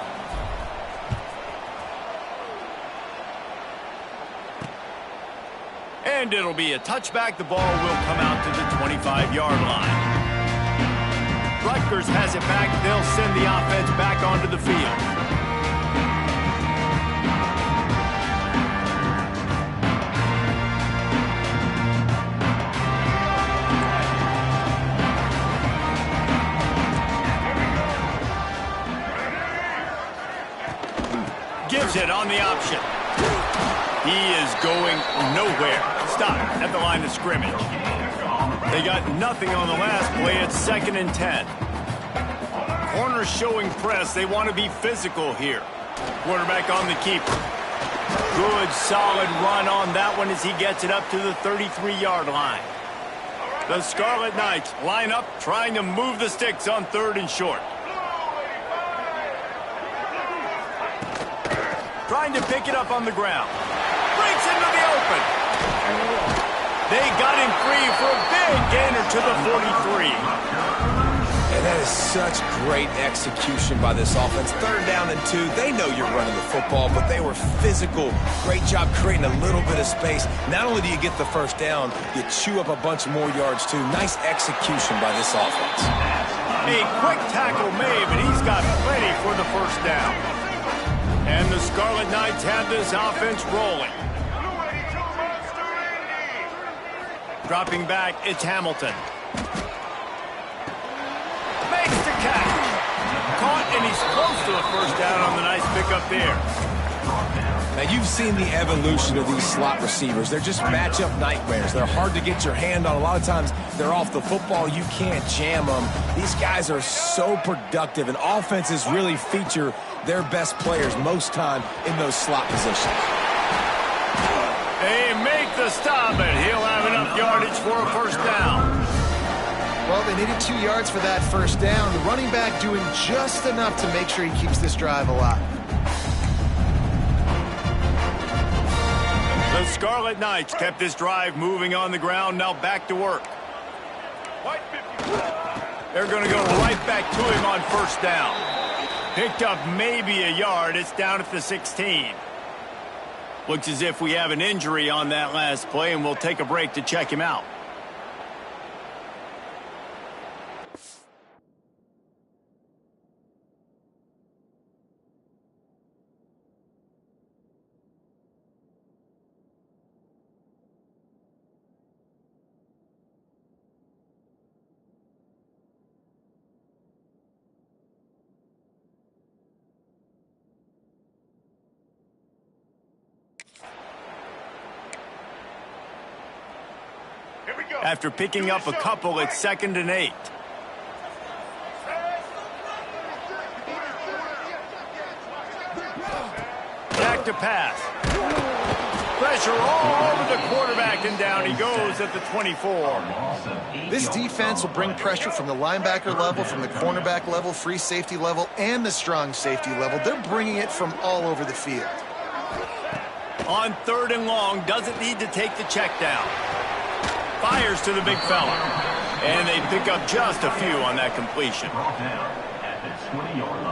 And it'll be a touchback. The ball will come out to the 25-yard line. Rutgers has it back. They'll send the offense back onto the field. Gives it on the option. He is going nowhere. Stop at the line of scrimmage. They got nothing on the last play. It's 2nd and 10. Corners showing press. They want to be physical here. Quarterback on the keeper. Good, solid run on that one as he gets it up to the 33-yard line. The Scarlet Knights line up, trying to move the sticks on 3rd and short. Trying to pick it up on the ground. Breaks into the open. They got him free for a big gainer to the 43. And that is such great execution by this offense. 3rd down and 2. They know you're running the football, but they were physical. Great job creating a little bit of space. Not only do you get the 1st down, you chew up a bunch more yards too. Nice execution by this offense. A quick tackle made, but he's got plenty for the 1st down. And the Scarlet Knights have this offense rolling. Dropping back, it's Hamilton. Makes the catch. Caught, and he's close to a 1st down on the nice pickup there. Now, you've seen the evolution of these slot receivers. They're just matchup nightmares. They're hard to get your hand on. A lot of times, they're off the football. You can't jam them. These guys are so productive, and offenses really feature their best players most time in those slot positions. They make the stop, and he'll have enough yardage for a 1st down. Well, they needed 2 yards for that 1st down. The running back doing just enough to make sure he keeps this drive alive. The Scarlet Knights kept this drive moving on the ground. Now back to work. They're going to go right back to him on 1st down. Picked up maybe a yard. It's down at the 16. Looks as if we have an injury on that last play, and we'll take a break to check him out. After picking up a couple, it's 2nd and 8. Back to pass. Pressure all over the quarterback, and down he goes at the 24. This defense will bring pressure from the linebacker level, from the cornerback level, free safety level, and the strong safety level. They're bringing it from all over the field. On 3rd and long, doesn't need to take the check down. Fires to the big fella. And they pick up just a few on that completion.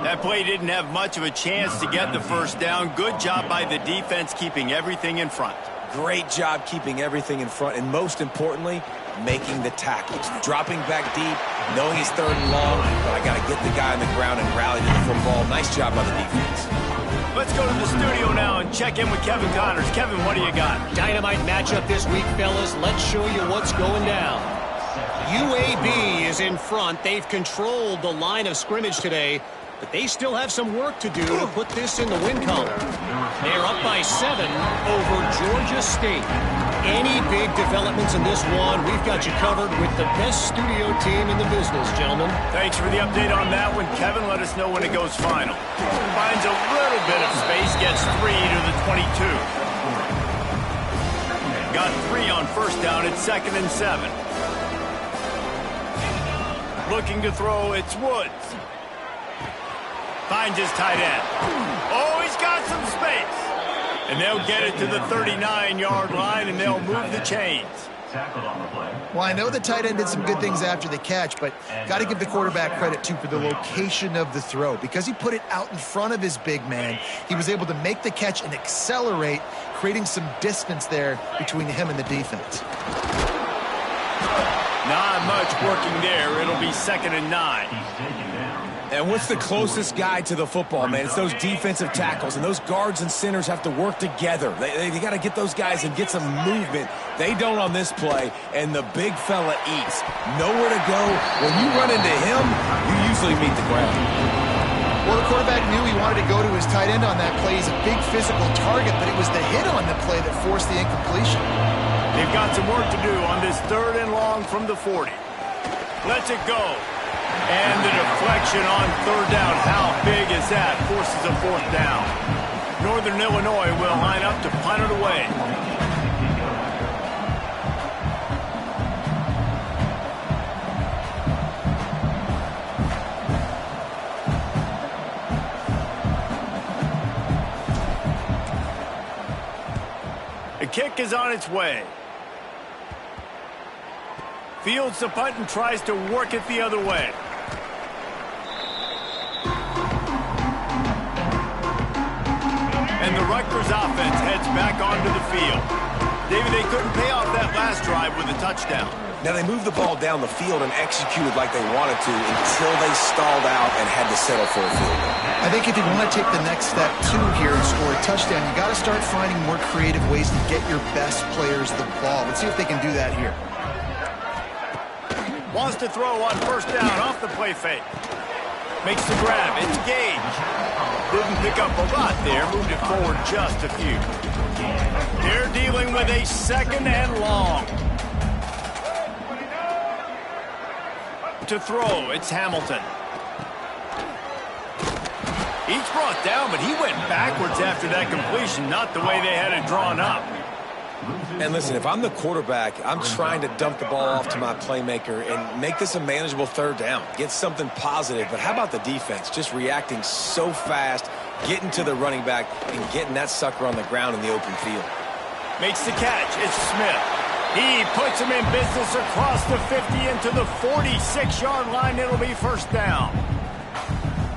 That play didn't have much of a chance to get the 1st down. Good job by the defense keeping everything in front. Great job keeping everything in front, and most importantly, making the tackles. Dropping back deep, knowing he's 3rd and long, but I got to get the guy on the ground and rally to the football. Nice job by the defense. Let's go to the studio now and check in with Kevin Connors. Kevin, what do you got? Dynamite matchup this week, fellas. Let's show you what's going down. UAB is in front. They've controlled the line of scrimmage today, but they still have some work to do to put this in the win column. They're up by 7 over Georgia State. Any big developments in this one, we've got you covered with the best studio team in the business, gentlemen. Thanks for the update on that one, Kevin. Let us know when it goes final. Finds a little bit of space, gets 3 to the 22. Got 3 on first down. It's 2nd and 7. Looking to throw, it's Woods. Finds his tight end. Oh, he's got some space. And they'll get it to the 39-yard line, and they'll move the chains. Well, I know the tight end did some good things after the catch, but got to give the quarterback credit, too, for the location of the throw. Because he put it out in front of his big man, he was able to make the catch and accelerate, creating some distance there between him and the defense. Not much working there. It'll be 2nd and 9. And what's the closest guy to the football, man? It's those defensive tackles, and those guards and centers have to work together. They got to get those guys and get some movement. They don't on this play, and the big fella eats. Nowhere to go. When you run into him, you usually meet the ground. Well, the quarterback knew he wanted to go to his tight end on that play. He's a big physical target, but it was the hit on the play that forced the incompletion. They've got some work to do on this 3rd and long from the 40. Lets it go. And the deflection on 3rd down. How big is that? Forces a 4th down. Northern Illinois will line up to punt it away. The kick is on its way. Fields the punt and tries to work it the other way. And the Rutgers offense heads back onto the field. David, they couldn't pay off that last drive with a touchdown. Now, they moved the ball down the field and executed like they wanted to until they stalled out and had to settle for a field goal. I think if you want to take the next step, too, here and score a touchdown, you got to start finding more creative ways to get your best players the ball. Let's see if they can do that here. Wants to throw on 1st down off the play fake. Makes the grab. It's Gage. Didn't pick up a lot there. Moved it forward just a few. They're dealing with a 2nd and long. To throw, it's Hamilton. He's brought down, but he went backwards after that completion. Not the way they had it drawn up. And listen, if I'm the quarterback, I'm trying to dump the ball off to my playmaker and make this a manageable 3rd down. Get something positive. But how about the defense? Just reacting so fast, getting to the running back, and getting that sucker on the ground in the open field. Makes the catch. It's Smith. He puts him in business across the 50 into the 46-yard line. It'll be 1st down.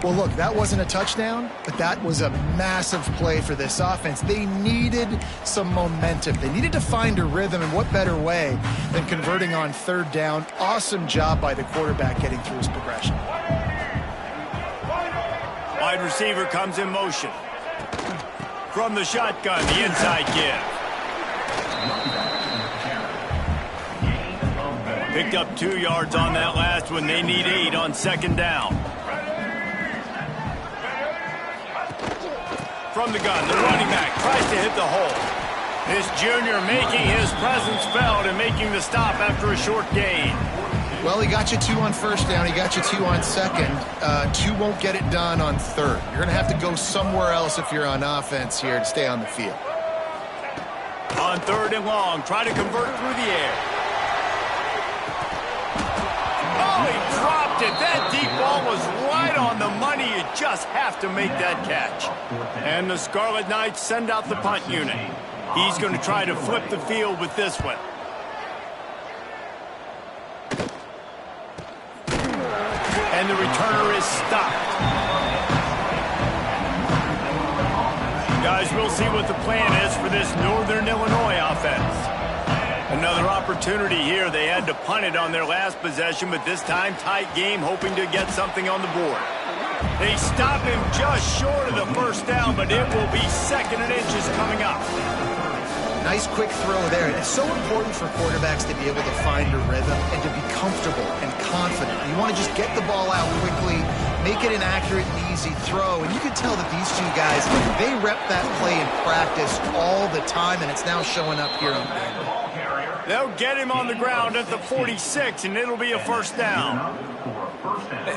Well, look, that wasn't a touchdown, but that was a massive play for this offense. They needed some momentum. They needed to find a rhythm, and what better way than converting on 3rd down. Awesome job by the quarterback getting through his progression. Wide receiver comes in motion. From the shotgun, the inside give. Picked up 2 yards on that last one. They need 8 on 2nd down. From the gun, the running back tries to hit the hole. This junior making his presence felt and making the stop after a short gain. Well, he got you 2 on 1st down. He got you 2 on 2nd. 2 won't get it done on 3rd. You're going to have to go somewhere else if you're on offense here to stay on the field. On 3rd and long, try to convert through the air. Oh, he dropped it. That deep ball was right on the money. You just have to make that catch. And the Scarlet Knights send out the punt unit. He's going to try to flip the field with this one. And the returner is stopped. Guys, we'll see what the plan is for this Northern Illinois offense. Another opportunity here. They had to punt it on their last possession, but this time tight game, hoping to get something on the board. They stop him just short of the 1st down, but it will be 2nd and inches coming up. Nice quick throw there. It's so important for quarterbacks to be able to find a rhythm and to be comfortable and confident. You want to just get the ball out quickly, make it an accurate and easy throw. And you can tell that these two guys, they rep that play in practice all the time, and it's now showing up here on the field. They'll get him on the ground at the 46, and it'll be a first down.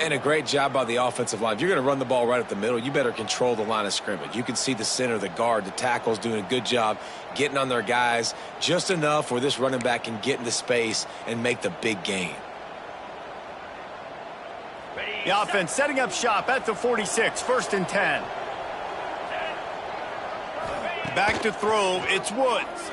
And a great job by the offensive line. If you're going to run the ball right up the middle, you better control the line of scrimmage. You can see the center, the guard, the tackles doing a good job getting on their guys just enough where this running back can get into space and make the big gain. The offense setting up shop at the 46, first and 10. Back to throw, it's Woods.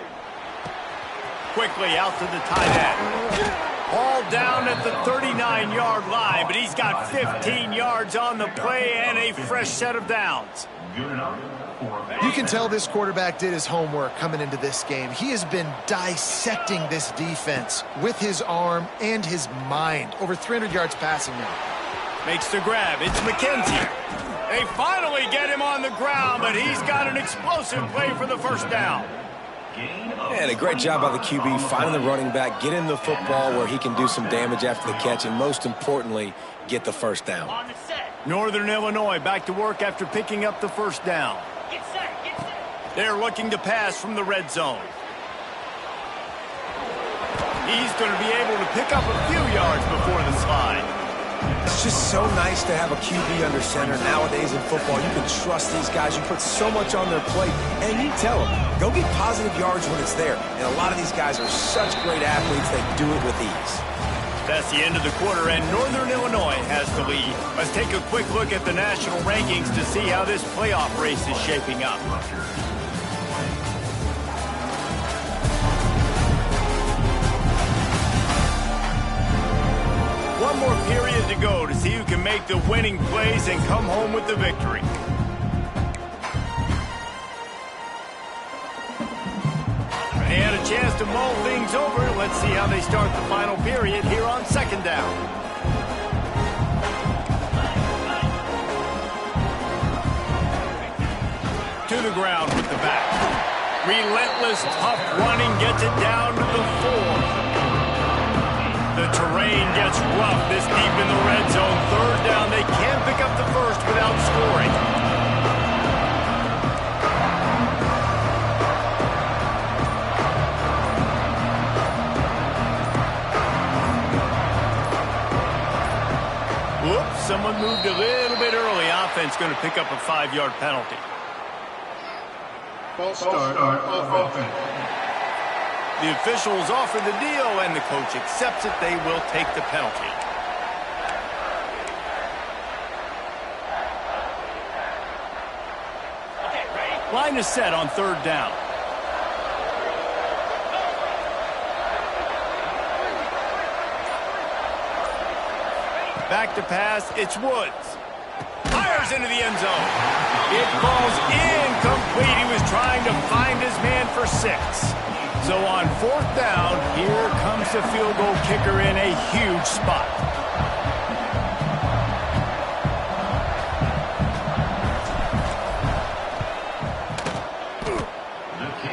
Quickly out to the tight end. Ball down at the 39-yard line, but he's got 15 yards on the play and a fresh set of downs. You can tell this quarterback did his homework coming into this game. He has been dissecting this defense with his arm and his mind. Over 300 yards passing now. Makes the grab. It's McKenzie. They finally get him on the ground, but he's got an explosive play for the first down. And a great job by the QB finding the running back, getting the football where he can do some damage after the catch, and most importantly, get the first down. Northern Illinois back to work after picking up the first down. They're looking to pass from the red zone. He's going to be able to pick up a few yards before the slide. It's just so nice to have a QB under center. Nowadays in football, you can trust these guys. You put so much on their plate, and you tell them, go get positive yards when it's there. And a lot of these guys are such great athletes, they do it with ease. That's the end of the quarter, and Northern Illinois has the lead. Let's take a quick look at the national rankings to see how this playoff race is shaping up. One more period to go to see who can make the winning plays and come home with the victory. They had a chance to mull things over. Let's see how they start the final period here on second down. To the ground with the back. Relentless, tough running gets it down to the 4. The terrain gets rough this deep in the red zone. Third down, they can't pick up the first without scoring. Whoops, someone moved a little bit early. Offense going to pick up a 5-yard penalty. False start of offense. The officials offer the deal, and the coach accepts it. They will take the penalty. Line is set on third down. Back to pass, it's Woods. Fires into the end zone. It falls incomplete. He was trying to find his man for 6. So on fourth down, here comes the field goal kicker in a huge spot.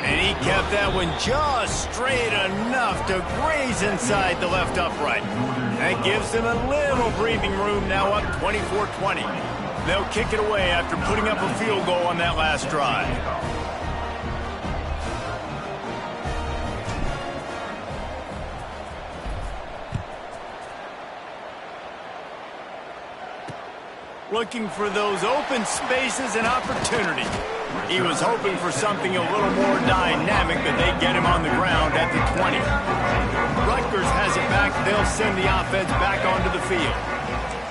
And he kept that one just straight enough to graze inside the left upright. That gives them a little breathing room, now up 24-20. They'll kick it away after putting up a field goal on that last drive. Looking for those open spaces and opportunity. He was hoping for something a little more dynamic, but they get him on the ground at the 20. Rutgers has it back. They'll send the offense back onto the field.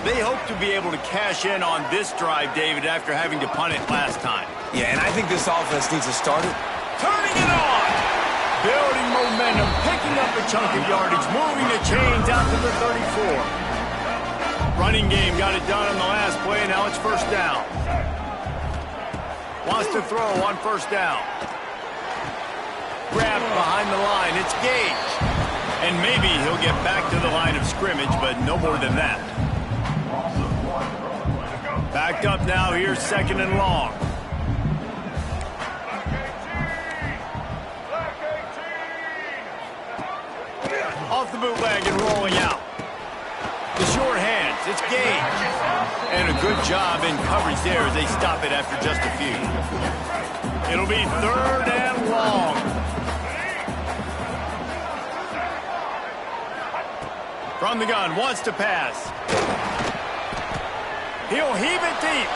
They hope to be able to cash in on this drive, David, after having to punt it last time. Yeah, and I think this offense needs to start it. Turning it on! Building momentum, picking up a chunk of yardage, moving the chains out to the 34. Running game got it done on the last play. Now it's first down. Wants to throw on first down. Grabbed behind the line. It's Gage. And maybe he'll get back to the line of scrimmage, but no more than that. Backed up now. Here's second and long. Off the bootleg and rolling out. The short hands, it's Gage. And a good job in coverage there as they stop it after just a few. It'll be 3rd and long. From the gun, wants to pass. He'll heave it deep.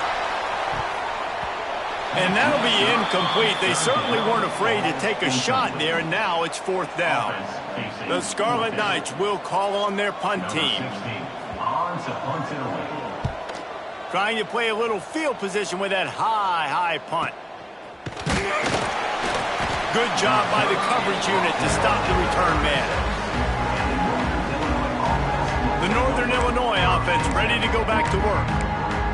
And that'll be incomplete. They certainly weren't afraid to take a shot there, and now it's 4th down. The Scarlet Knights will call on their punt team. Trying to play a little field position with that high punt. Good job by the coverage unit to stop the return man. The Northern Illinois offense ready to go back to work.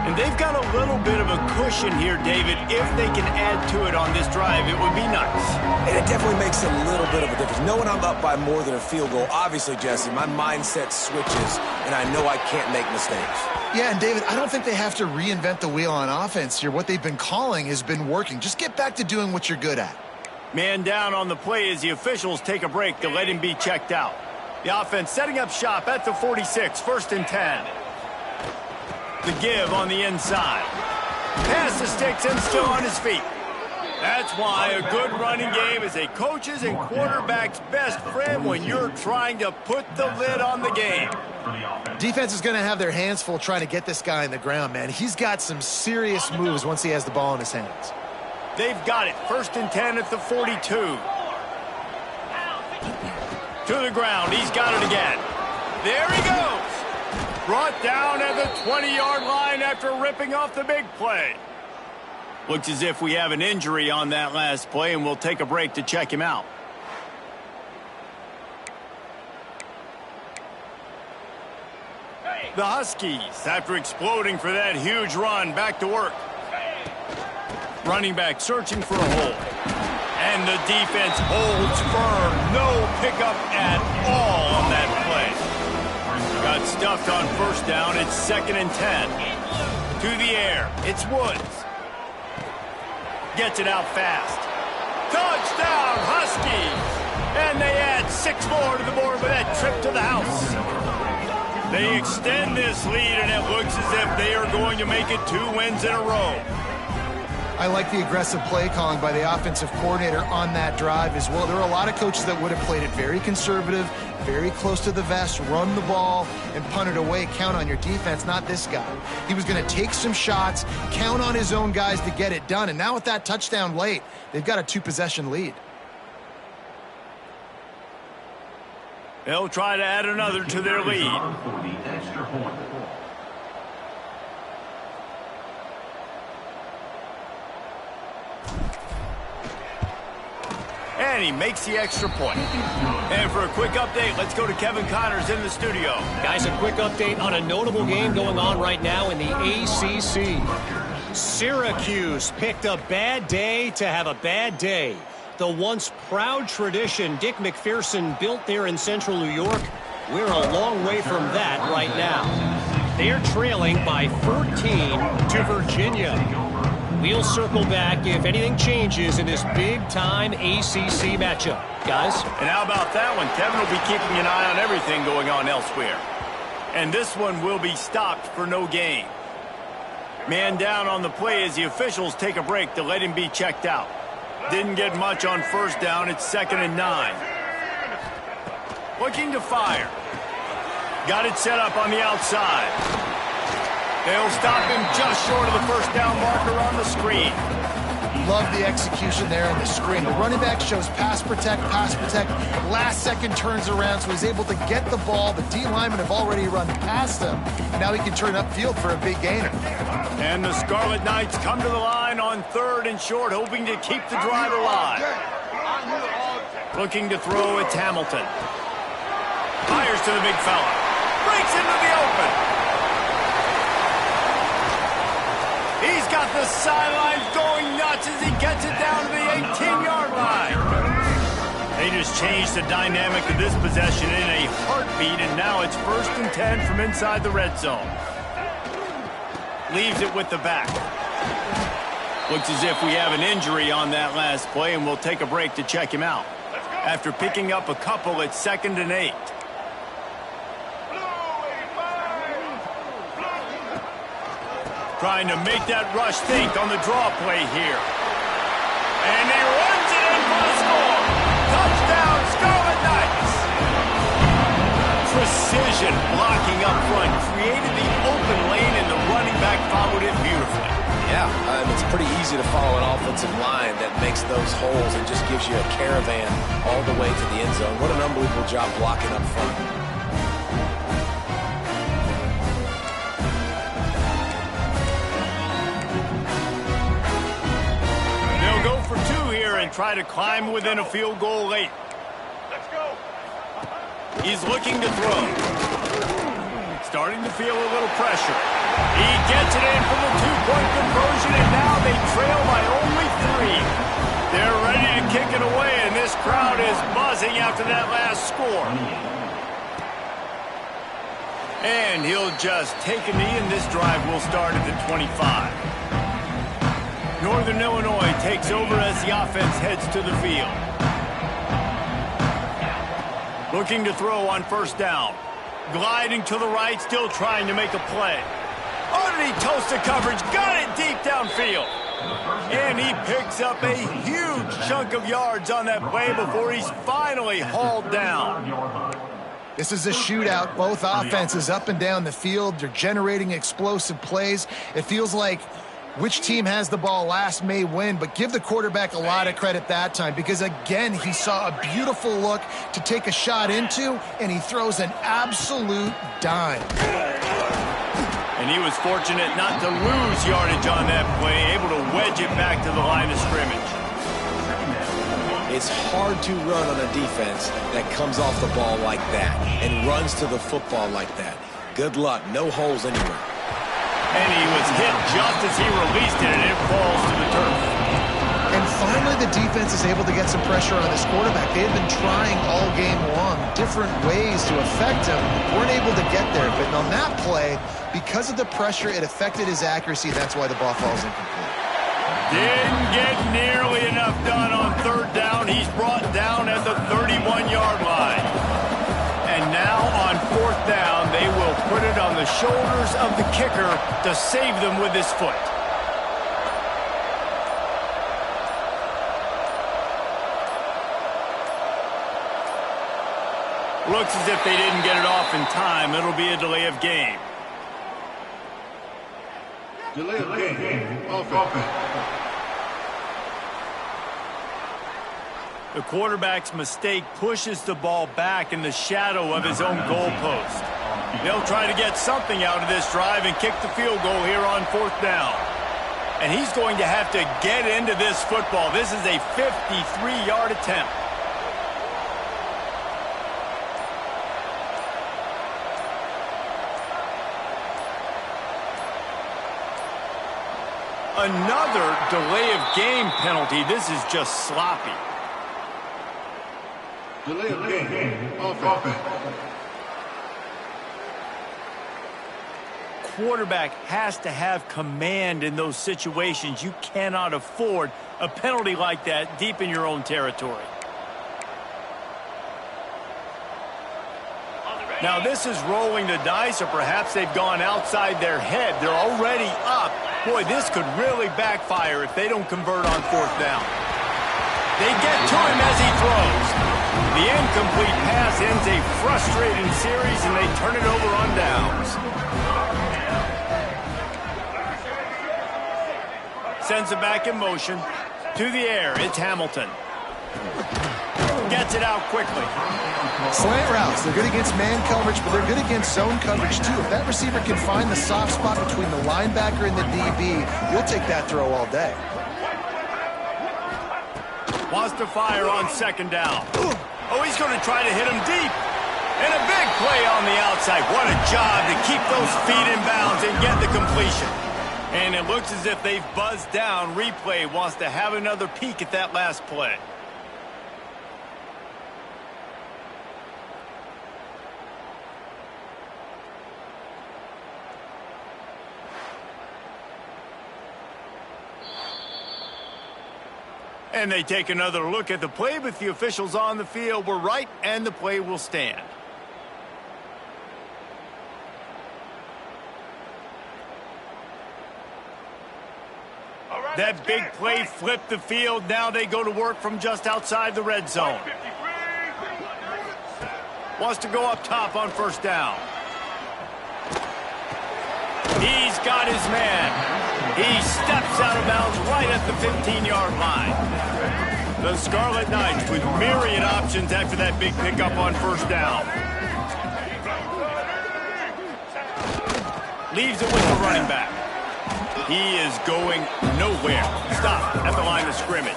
And they've got a little bit of a cushion here, David. If they can add to it on this drive, it would be nice. And it definitely makes a little bit of a difference. Knowing I'm up by more than a field goal, obviously, Jesse, my mindset switches, and I know I can't make mistakes. Yeah, and David, I don't think they have to reinvent the wheel on offense here. What they've been calling has been working. Just get back to doing what you're good at. Man down on the play as the officials take a break to let him be checked out. The offense setting up shop at the 46, 1st and 10. The give on the inside. Pass the sticks and still on his feet. That's why a good running game is a coach's and quarterback's best friend when you're trying to put the lid on the game. Defense is going to have their hands full trying to get this guy in the ground, man. He's got some serious moves once he has the ball in his hands. They've got it. 1st and 10 at the 42. To the ground. He's got it again. There he goes. Brought down at the 20-yard line after ripping off the big play. Looks as if we have an injury on that last play, and we'll take a break to check him out. The Huskies, after exploding for that huge run, back to work. Running back searching for a hole. And the defense holds firm. No pickup at all on that play. Got stuffed on 1st down. It's 2nd and 10. To the air. It's Woods. Gets it out fast. Touchdown, Huskies! And they add 6 more to the board with that trip to the house. They extend this lead, and it looks as if they are going to make it 2 wins in a row. I like the aggressive play calling by the offensive coordinator on that drive as well. There are a lot of coaches that would have played it very conservative, very close to the vest, run the ball, and punt it away. Count on your defense, not this guy. He was going to take some shots, count on his own guys to get it done. And now with that touchdown late, they've got a 2-possession lead. They'll try to add another to their lead. And he makes the extra point. And for a quick update, let's go to Kevin Connors in the studio. Guys, a quick update on a notable game going on right now in the ACC. Syracuse picked a bad day to have a bad day. The once proud tradition Dick McPherson built there in central New York, we're a long way from that right now. They're trailing by 14 to Virginia. We'll circle back if anything changes in this big-time ACC matchup. Guys? And how about that one? Kevin will be keeping an eye on everything going on elsewhere. And this one will be stopped for no gain. Man down on the play as the officials take a break to let him be checked out. Didn't get much on 1st down. It's 2nd and 9. Looking to fire. Got it set up on the outside. They'll stop him just short of the 1st down marker on the screen. Love the execution there on the screen. The running back shows pass protect, last second turns around, so he's able to get the ball. The D linemen have already run past him. Now he can turn upfield for a big gainer. And the Scarlet Knights come to the line on 3rd and short, hoping to keep the drive alive. Looking to throw, it's Hamilton. Fires to the big fella. Breaks into the open. He's got the sidelines going nuts as he gets it down to the 18-yard line. They just changed the dynamic of this possession in a heartbeat, and now it's 1st and 10 from inside the red zone. Leaves it with the back. Looks as if we have an injury on that last play, and we'll take a break to check him out. After picking up a couple, it's 2nd and 8. Trying to make that rush think on the draw play here. And he runs it in for the score. Touchdown, Scarlet Knights. Precision blocking up front created the open lane, and the running back followed it beautifully. Yeah, it's pretty easy to follow an offensive line that makes those holes and just gives you a caravan all the way to the end zone. What an unbelievable job blocking up front. They'll go for 2 here and try to climb within a field goal late. Let's go. He's looking to throw. Starting to feel a little pressure. He gets it in from the 2-point conversion, and now they trail by only 3. They're ready to kick it away, and this crowd is buzzing after that last score. And he'll just take a knee, and this drive will start at the 25. Northern Illinois takes over as the offense heads to the field. Looking to throw on first down. Gliding to the right, still trying to make a play. Underneath toasted coverage, got it deep downfield. And he picks up a huge chunk of yards on that play before he's finally hauled down. This is a shootout. Both offenses up and down the field. They're generating explosive plays. It feels like which team has the ball last may win, but give the quarterback a lot of credit that time because, again, he saw a beautiful look to take a shot into, and he throws an absolute dime. And he was fortunate not to lose yardage on that play, able to wedge it back to the line of scrimmage. It's hard to run on a defense that comes off the ball like that and runs to the football like that. Good luck. No holes anywhere. And he was hit just as he released it, and it falls to the turf. And finally, the defense is able to get some pressure on this quarterback. They had been trying all game long, different ways to affect him, weren't able to get there. But on that play, because of the pressure, it affected his accuracy. That's why the ball falls incomplete. Didn't get nearly enough done on third down. He's brought down at the 31-yard line. And now on fourth down, they will put it on the shoulders of the kicker to save them with his foot. Looks as if they didn't get it off in time. It'll be a delay of game. Delay of game. Offense. The quarterback's mistake pushes the ball back in the shadow of his own goalpost. They'll try to get something out of this drive and kick the field goal here on fourth down. And he's going to have to get into this football. This is a 53-yard attempt. Another delay of game penalty. This is just sloppy. Delay of game. Offense. Quarterback has to have command in those situations. You cannot afford a penalty like that deep in your own territory. Now this is rolling the dice, or perhaps they've gone outside their head. They're already up. Boy, this could really backfire if they don't convert on fourth down. They get to him as he throws. The incomplete pass ends a frustrating series, and they turn it over on downs. Sends it back in motion. To the air, it's Hamilton. Gets it out quickly. Slant routes, they're good against man coverage, but they're good against zone coverage too. If that receiver can find the soft spot between the linebacker and the DB, you'll take that throw all day. Wants to fire on second down. Oh, he's going to try to hit him deep. And a big play on the outside. What a job to keep those feet in bounds and get the completion. And it looks as if they've buzzed down. Replay wants to have another peek at that last play. And they take another look at the play, but the officials on the field were right, and the play will stand. That big play flipped the field. Now they go to work from just outside the red zone. Wants to go up top on first down. He's got his man. He steps out of bounds right at the 15-yard line. The Scarlet Knights with myriad options after that big pickup on first down. Leaves it with the running back. He is going nowhere. Stop at the line of scrimmage.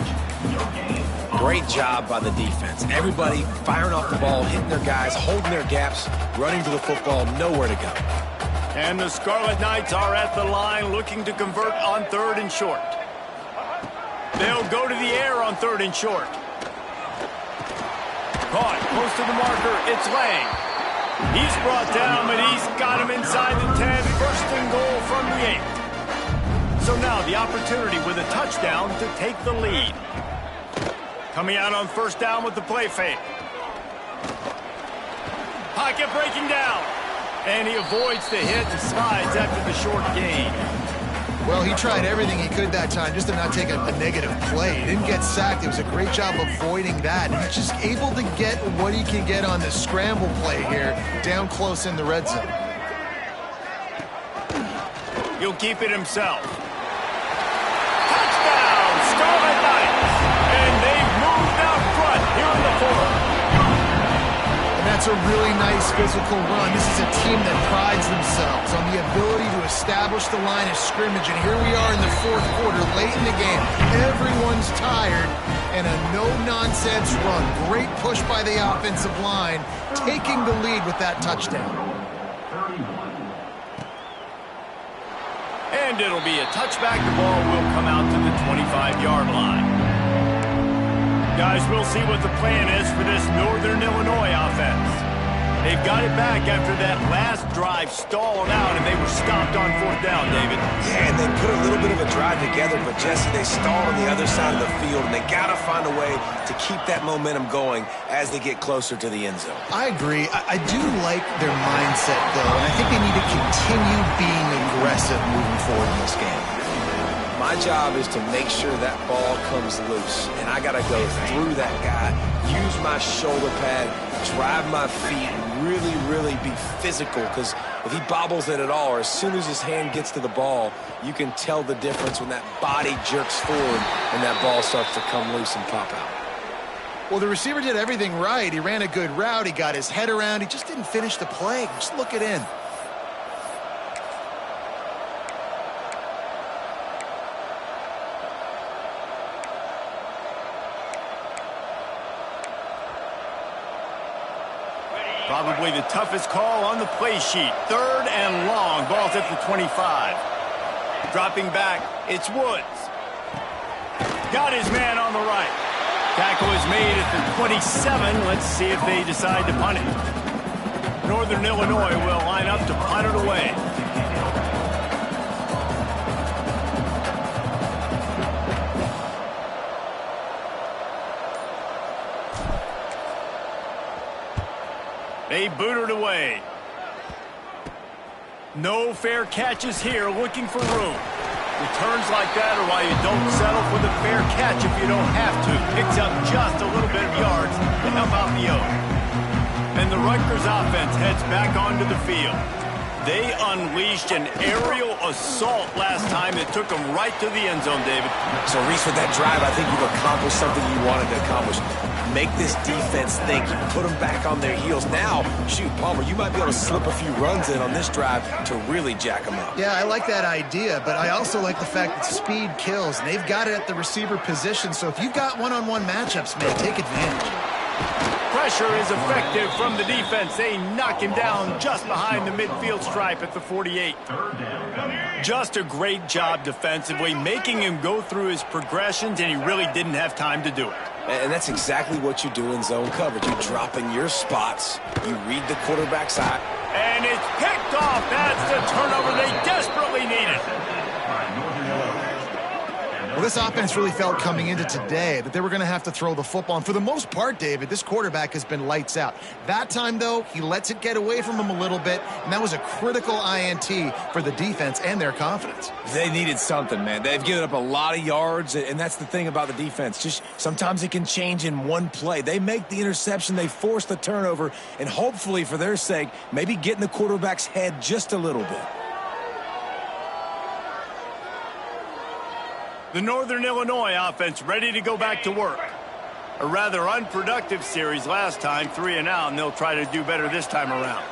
Great job by the defense. Everybody firing off the ball, hitting their guys, holding their gaps, running to the football, nowhere to go. And the Scarlet Knights are at the line looking to convert on 3rd and short. They'll go to the air on 3rd and short. Caught close to the marker. It's Lang. He's brought down, but he's got him inside the 10. First and goal from the 8. So now the opportunity with a touchdown to take the lead. Coming out on first down with the play fake. Pocket breaking down. And he avoids the hit and slides after the short gain. Well, he tried everything he could that time just to not take a negative play. He didn't get sacked. It was a great job avoiding that. And he's just able to get what he can get on the scramble play here down close in the red zone. He'll keep it himself. Touchdown, Scarlet Knights! And they've moved out front here in the 4th. And that's a really nice physical run. This is a team that prides themselves on the ability to establish the line of scrimmage. And here we are in the 4th quarter, late in the game. Everyone's tired, and a no-nonsense run. Great push by the offensive line, taking the lead with that touchdown. And it'll be a touchback. The ball will come out to the 25-yard line. Guys, we'll see what the plan is for this Northern Illinois offense. They've got it back after that last drive stalled out, and they were stopped on 4th down, David. Yeah, and they put a little bit of a drive together, but Jesse, they stalled on the other side of the field, and they got to find a way to keep that momentum going as they get closer to the end zone. I agree. I do like their mindset, though, and I think they need to continue being aggressive moving forward in this game. My job is to make sure that ball comes loose, and I got to go through that guy, use my shoulder pad, drive my feet, and really be physical, because if he bobbles it at all, or as soon as his hand gets to the ball, you can tell the difference when that body jerks forward and that ball starts to come loose and pop out. Well, the receiver did everything right. He ran a good route. He got his head around. He just didn't finish the play. Just look it in. Probably the toughest call on the play sheet. 3rd and long. Ball's at the 25. Dropping back, it's Woods. Got his man on the right. Tackle is made at the 27. Let's see if they decide to punt it. Northern Illinois will line up to punt it away. They boot it away. No fair catches here, looking for room. Returns like that are why you don't settle for the fair catch if you don't have to. Picks up just a little bit of yards to help out the oath. And the Rutgers offense heads back onto the field. They unleashed an aerial assault last time that took them right to the end zone, David. So, Reese, with that drive, I think you've accomplished something you wanted to accomplish. Make this defense think. You put them back on their heels. Now, shoot, Palmer, you might be able to slip a few runs in on this drive to really jack them up. Yeah, I like that idea, but I also like the fact that speed kills, and they've got it at the receiver position. So if you've got one-on-one matchups, man, take advantage. Pressure is effective from the defense. They knock him down just behind the midfield stripe at the 48. Just a great job defensively, making him go through his progressions, and he really didn't have time to do it. And that's exactly what you do in zone coverage. You drop in your spots, you read the quarterback's eye. And it's picked off. That's the turnover they desperately needed. This offense really felt coming into today that they were going to have to throw the football. And for the most part, David, this quarterback has been lights out. That time, though, he lets it get away from him a little bit, and that was a critical INT for the defense and their confidence. They needed something, man. They've given up a lot of yards, and that's the thing about the defense. Just sometimes it can change in one play. They make the interception, they force the turnover, and hopefully, for their sake, maybe get in the quarterback's head just a little bit. The Northern Illinois offense ready to go back to work. A rather unproductive series last time, 3 and out, and they'll try to do better this time around.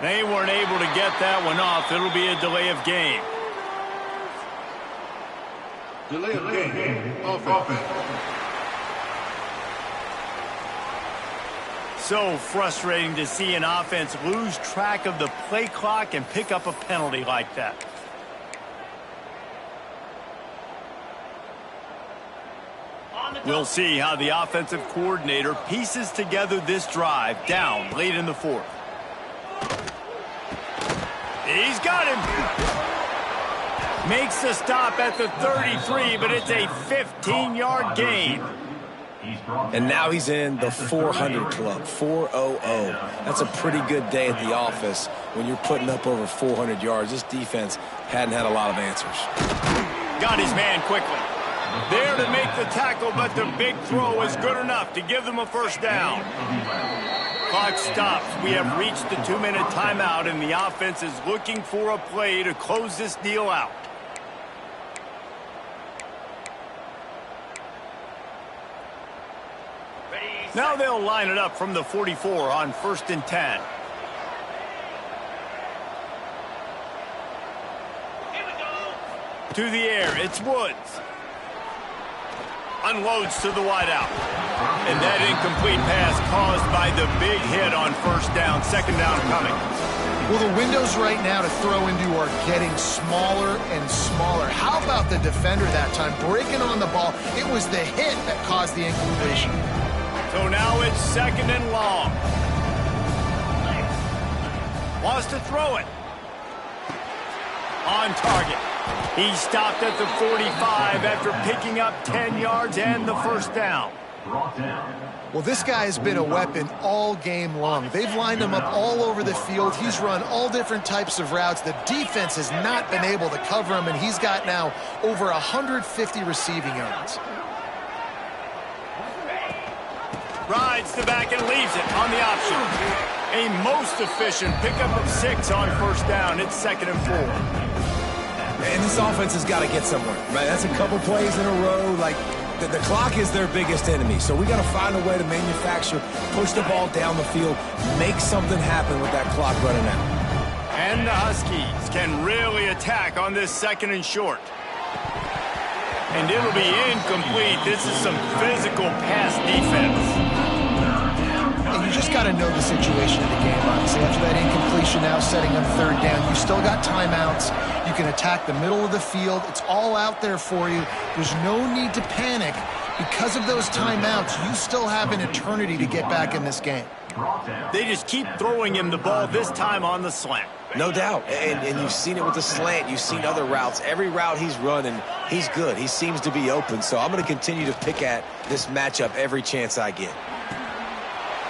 They weren't able to get that one off. It'll be a delay of game. Delay of game. Offense. So frustrating to see an offense lose track of the play clock and pick up a penalty like that. We'll see how the offensive coordinator pieces together this drive down late in the fourth. He's got him. Makes the stop at the 33, but it's a 15-yard gain. And now he's in the 400 club, 400. That's a pretty good day at the office when you're putting up over 400 yards. This defense hadn't had a lot of answers. Got his man quickly. There to make the tackle, but the big throw is good enough to give them a first down. Clock stops. We have reached the 2-minute timeout, and the offense is looking for a play to close this deal out. Now they'll line it up from the 44 on 1st and 10. Here we go. To the air, it's Woods. Unloads to the wideout. And that incomplete pass caused by the big hit on 1st down. 2nd down coming. Well, the windows right now to throw into are getting smaller and smaller. How about the defender that time breaking on the ball? It was the hit that caused the incompletion. So now it's 2nd and long. Wants to throw it. On target. He stopped at the 45 after picking up 10 yards and the 1st down. Well, this guy has been a weapon all game long. They've lined him up all over the field. He's run all different types of routes. The defense has not been able to cover him, and he's got now over 150 receiving yards. Rides the back and leaves it on the option. A most efficient pickup of 6 on 1st down. It's 2nd and 4. And this offense has got to get somewhere, right? That's a couple plays in a row. Like, the clock is their biggest enemy. So we got to find a way to manufacture, push the ball down the field, make something happen with that clock running out. And the Huskies can really attack on this 2nd and short. And it'll be incomplete. This is some physical pass defense. And you just got to know the situation of the game, honestly. After that incompletion now setting up 3rd down, you still got timeouts. You can attack the middle of the field. It's all out there for you. There's no need to panic. Because of those timeouts, you still have an eternity to get back in this game. They just keep throwing him the ball, this time on the slant. No doubt. And you've seen it with the slant. You've seen other routes. Every route he's running, he's good. He seems to be open. So I'm going to continue to pick at this matchup every chance I get.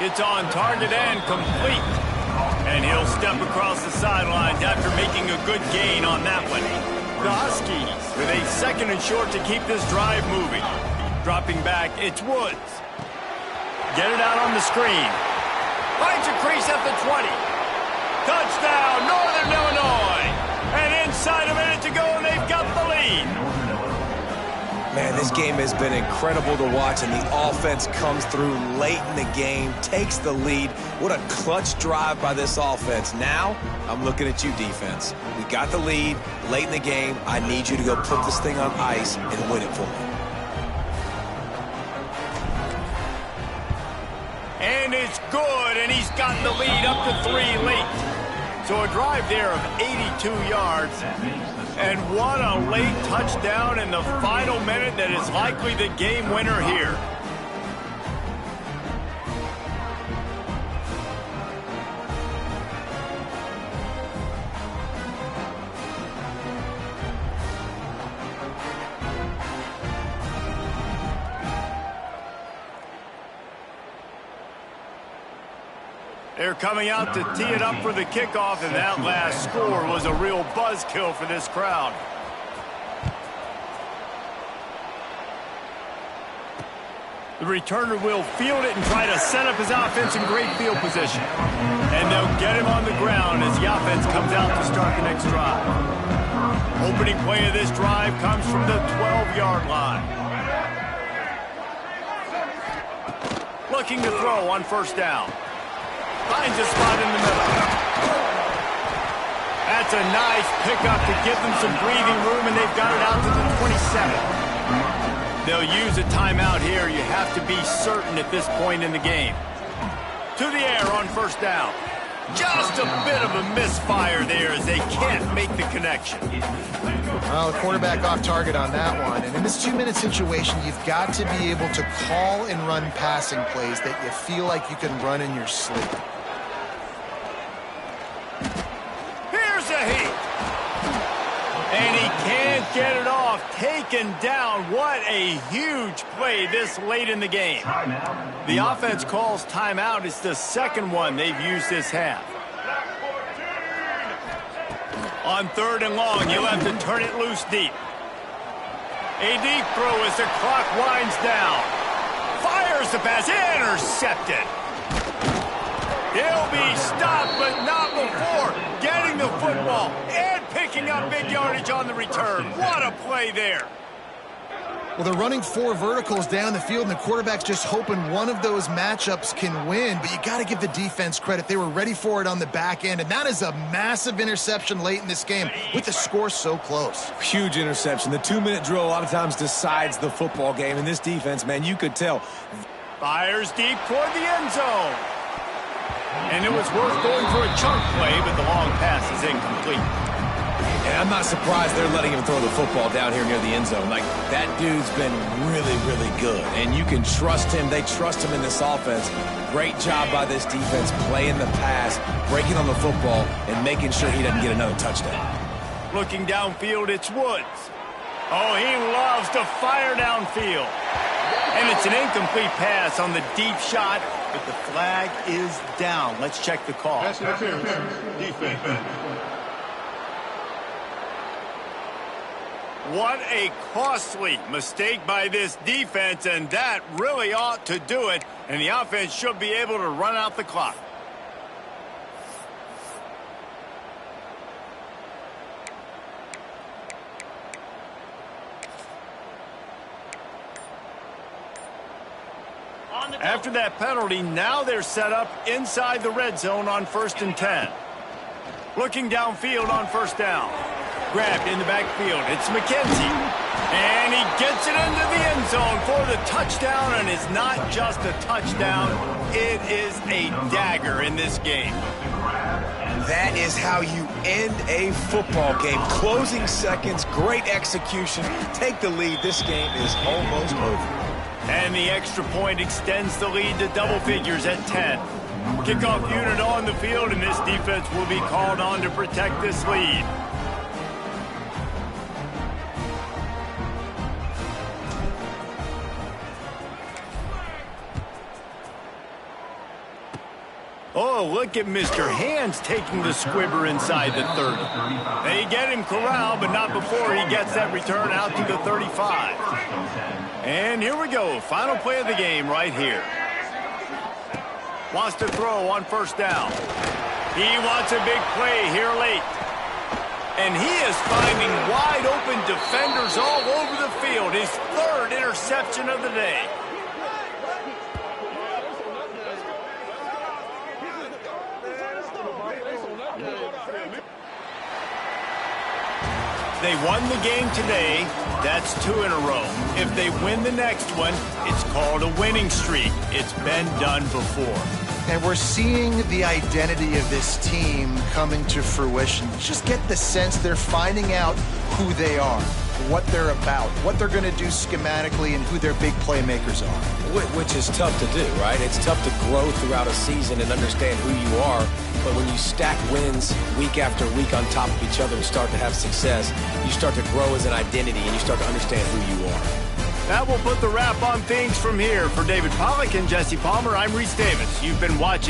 It's on target and complete. And he'll step across the sidelines after making a good gain on that one. The Huskies with a 2nd and short to keep this drive moving. Dropping back, it's Woods. Get it out on the screen. Finds a crease at the 20. Touchdown, Northern Illinois. And inside a minute to go, and they've got the lead. Man, this game has been incredible to watch, and the offense comes through late in the game, takes the lead. What a clutch drive by this offense. Now, I'm looking at you, defense. We got the lead late in the game. I need you to go put this thing on ice and win it for me. And it's good, and he's got the lead up to 3 late. So a drive there of 82 yards. And what a late touchdown in the final minute that is likely the game winner here. They're coming out to tee it up for the kickoff, and that last score was a real buzzkill for this crowd. The returner will field it and try to set up his offense in great field position. And they'll get him on the ground as the offense comes out to start the next drive. Opening play of this drive comes from the 12-yard line. Looking to throw on first down. Finds a spot in the middle. That's a nice pickup to give them some breathing room, and they've got it out to the 27. They'll use a timeout here. You have to be certain at this point in the game. To the air on first down. Just a bit of a misfire there as they can't make the connection. Well, the quarterback off target on that one. And in this 2-minute situation, you've got to be able to call and run passing plays that you feel like you can run in your sleep. Here's a heat. And he can't get it off. Taken down. What a huge play this late in the game. The offense calls timeout. It's the second one they've used this half. On third and long, you'll have to turn it loose deep. A deep throw as the clock winds down. Fires the pass. Intercepted. He'll be stopped, but not before getting the football and picking up big yardage on the return. What a play there. Well, they're running 4 verticals down the field, and the quarterback's just hoping one of those matchups can win. But you got to give the defense credit. They were ready for it on the back end, and that is a massive interception late in this game with the score so close. Huge interception. The 2-minute drill a lot of times decides the football game. And this defense, man, you could tell. Fires deep toward the end zone. And it was worth going for a chunk play, but the long pass is incomplete. And I'm not surprised they're letting him throw the football down here near the end zone. Like, that dude's been really, really good. And you can trust him. They trust him in this offense. Great job by this defense playing the pass, breaking on the football, and making sure he doesn't get another touchdown. Looking downfield, it's Woods. Oh, he loves to fire downfield. And it's an incomplete pass on the deep shot, but the flag is down. Let's check the call. Pass interference. Defense. What a costly mistake by this defense, and that really ought to do it. And the offense should be able to run out the clock. After that penalty, now they're set up inside the red zone on 1st and 10. Looking downfield on first down. Grabbed in the backfield. It's McKenzie. And he gets it into the end zone for the touchdown, and it's not just a touchdown. It is a dagger in this game. That is how you end a football game. Closing seconds, great execution. Take the lead. This game is almost over. And the extra point extends the lead to double figures at 10. Kickoff unit on the field, and this defense will be called on to protect this lead. Oh, look at Mr. Hands taking the squibber inside the 30. They get him corralled, but not before he gets that return out to the 35. And here we go. Final play of the game right here. Wants to throw on first down. He wants a big play here late. And he is finding wide open defenders all over the field. His 3rd interception of the day. They won the game today. That's 2 in a row. If they win the next one, it's called a winning streak. It's been done before. And we're seeing the identity of this team coming to fruition. Just get the sense they're finding out who they are, what they're about, what they're going to do schematically, and who their big playmakers are. Which is tough to do, right? It's tough to grow throughout a season and understand who you are. But when you stack wins week after week on top of each other and start to have success, you start to grow as an identity and you start to understand who you are. That will put the wrap on things from here. For David Pollack and Jesse Palmer, I'm Reese Davis. You've been watching